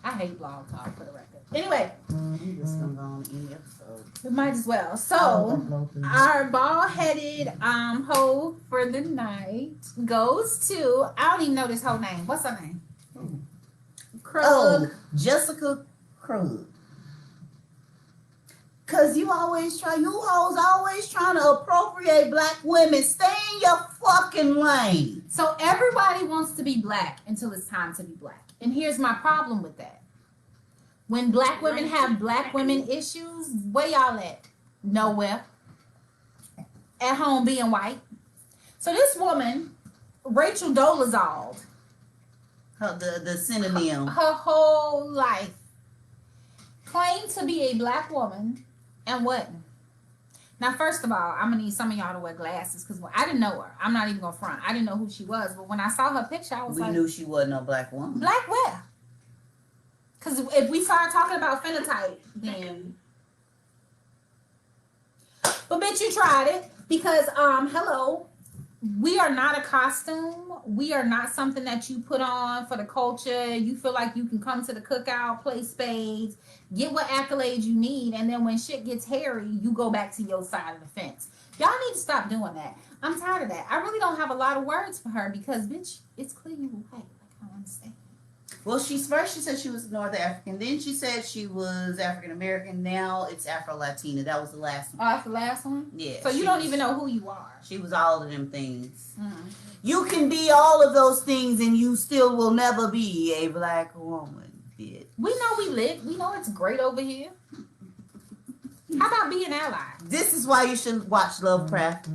I hate blog talk for the record. Anyway, We just gonna go on any episode. we might as well. So, our bald-headed hoe for the night goes to, I don't even know this whole name. What's her name? Krug. Oh, Jessica Krug. Cause you hoes always trying to appropriate black women. Stay in your fucking lane. So everybody wants to be black until it's time to be black. And here's my problem with that. When black women have black women issues, where y'all at? Nowhere. At home being white. So this woman, Rachel Dolezal, The synonym. her whole life claimed to be a black woman and wasn't. Now, first of all, I'm gonna need some of y'all to wear glasses because I didn't know her. I'm not even gonna front. I didn't know who she was, but when I saw her picture, I was We like, knew she wasn't a black woman. black where? Because if we start talking about phenotype, then. But bitch, you tried it because hello, we are not a costume. We are not something that you put on for the culture. You feel like you can come to the cookout, play spades, get what accolades you need, and then when shit gets hairy, you go back to your side of the fence. Y'all need to stop doing that. I'm tired of that. I really don't have a lot of words for her because bitch, it's clear you white. Like I don't understand. Well, she said she was North African. Then she said she was African American. Now it's Afro Latina. That was the last one. Oh, that's the last one? Yeah. So you don't even know who you are. She was all of them things. Mm-hmm. You can be all of those things, and you still will never be a black woman. Bitch. We know we lit. We know it's great over here. How about being ally? This is why you should watch Lovecraft,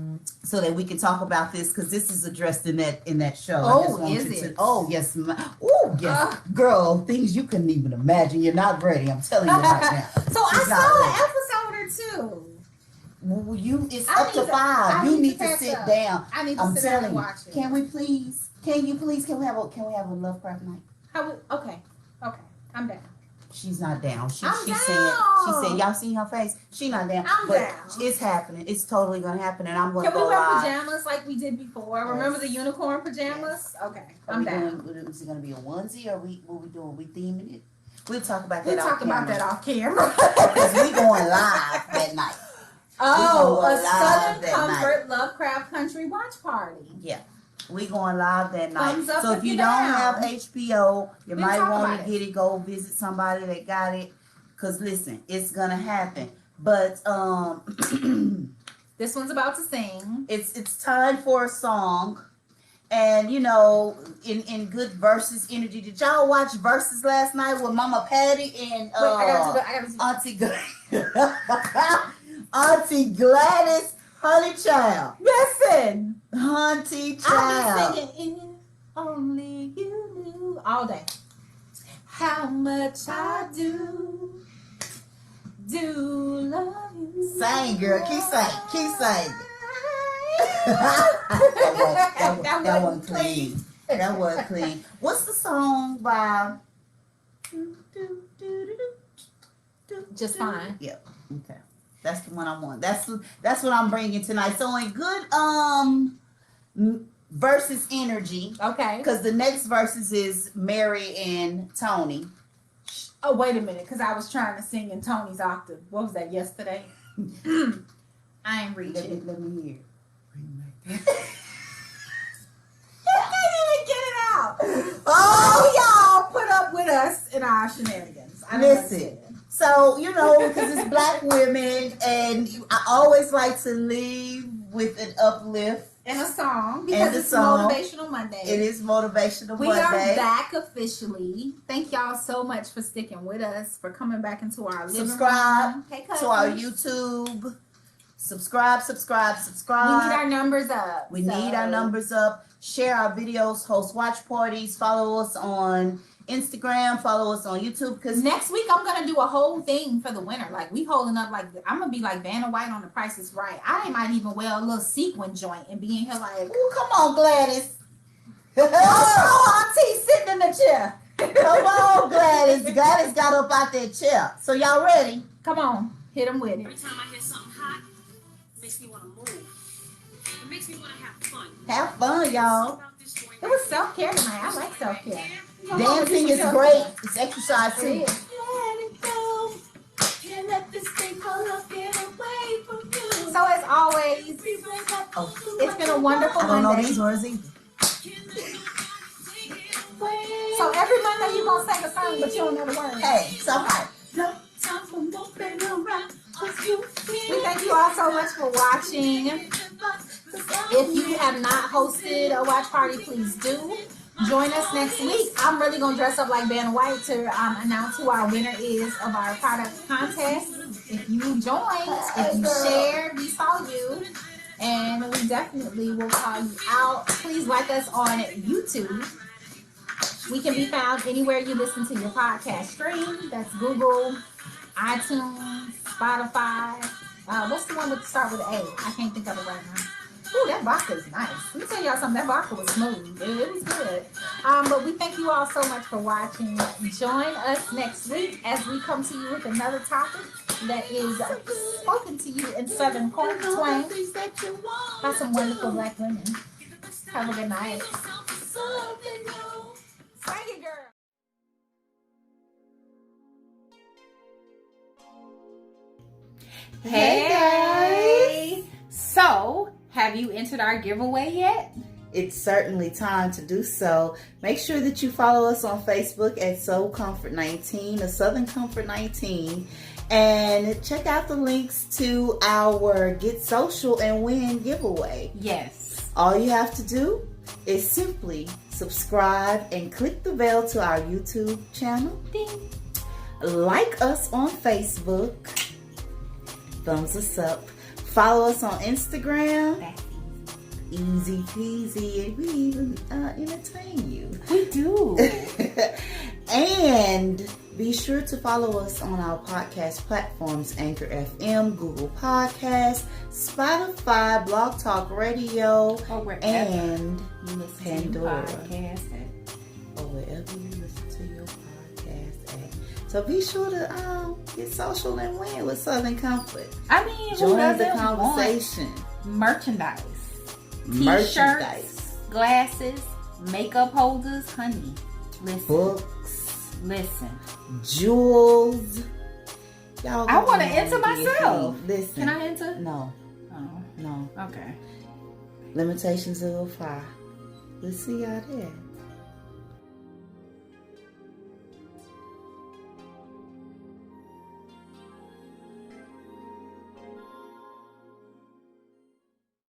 so that we can talk about this, because this is addressed in that show. Oh, I just want is you it? to- oh, yes. Oh, yes. Girl, things you couldn't even imagine. You're not ready. I'm telling you right now. So I She's not saw an episode or two. Well, it's I up to need to- 5. I You need need to to catch sit up. down. I need to I'm sit down telling and you. watch it. Can we please? Can we have a Lovecraft night? Okay. I'm down. She's not down. I'm She down. said, y'all see her face? She not down. I'm but down. It's happening. It's totally gonna happen, and I'm gonna Can we go wear live. pajamas like we did before? Yes. Remember the unicorn pajamas? Okay, Are I'm we down. doing, is it gonna be a onesie, or what we doing? We theming it? We'll talk about that. We'll off talk about camera. that off camera. Because we going live that night. Oh, We a gonna go live Southern that Comfort Lovecraft Country watch party. Yeah. We going live that night. Thumbs up So if if you you're don't down. have HBO, you We'll might talk want about to it. get it. Go visit somebody that got it. Cause listen, it's gonna happen. But This one's about to sing. it's time for a song. And you know, in good versus energy. Did y'all watch Versus last night with Mama Patty and Wait, I gotta do Auntie Gladys Honeychild? Listen, Auntie I'll Child. be singing in Only You Knew all day. How much I do love you. Sing, girl. Keep saying. Keep saying. that wasn't clean. That wasn't clean. What's the song by? Just fine. Yep. Okay. That's the one I want. That's what I'm bringing tonight. So in good versus energy, Okay. because the next verses is Mary and Tony. Oh, wait a minute, because I was trying to sing in Tony's octave. What was that, yesterday? I ain't reaching. Let me hear. I can't even get it out. Oh, Y'all put up with us in our shenanigans. I don't Listen. understand. So, you know, because it's black women, and I always like to leave with an uplift. And a song, because a it's song. Motivational Monday. It is Motivational We Monday. are back officially. Thank y'all so much for sticking with us, for coming back into our living Subscribe room. Hey, to our cousins. YouTube. Subscribe. We need our numbers up. We need our numbers up. Share our videos, host watch parties, follow us on Instagram, follow us on YouTube. Because Next week I'm gonna do a whole thing for the winter. Like we holding up, like I'm gonna be like Vanna White on The Price Is Right. I might even wear a little sequin joint and be in here like, ooh, come on, Gladys. oh, Auntie sitting in the chair. Come on, Gladys. Gladys got up out that chair. So y'all ready? Come on, hit them with it. Every time I hear something hot, it makes me want to move. It makes me want to have fun. Have fun, y'all. It was self-care tonight. I like self-care. Dancing is great. It's exercise It too. is. Let it go. Can't let this thing called love get away from you. So as always, Oh, it's been a wonderful I don't know Monday. these words either. So every Monday you gonna sing a song, but you don't know the words. Hey, somebody. No time for moping around. 'Cause you We thank you all so much for watching. If you have not hosted a watch party, please do. Join us next week. I'm really going to dress up like Vanna White to announce who our winner is of our product contest. If you joined, if you shared, we saw you. And we definitely will call you out. Please like us on YouTube. We can be found anywhere you listen to your podcast stream. That's Google, iTunes, Spotify. What's the one with start with A? I can't think of it right now. Ooh, that vodka is nice. Let me tell y'all something. That vodka was smooth. It was good. But we thank you all so much for watching. Join us next week as we come to you with another topic that is spoken to you in Southern twang by some wonderful black women. Have a good night. Thank you, girl. Hey. So, have you entered our giveaway yet? it's certainly time to do so. Make sure that you follow us on Facebook at Soul Comfort 19 or Southern Comfort 19. And check out the links to our Get Social and Win giveaway. Yes. All you have to do is simply subscribe and click the bell to our YouTube channel. Ding. Like us on Facebook. Thumbs us up. Follow us on Instagram. That's Easy peasy. And we even entertain you. We do. And be sure to follow us on our podcast platforms: Anchor FM, Google Podcasts, Spotify, Blog Talk Radio, Or wherever and you listen Pandora. to your podcast at. or wherever you listen to your podcast at. So be sure to get social and win with Southern Comfort. I mean, who Join the doesn't want conversation. merchandise? Merchandise, T-shirts, glasses, makeup holders, honey. Listen. books, Listen. jewels. Y'all I want to go enter on and get myself. it. Listen. Can I enter? No, Oh, no. okay. Limitations will apply. We'll see y'all there.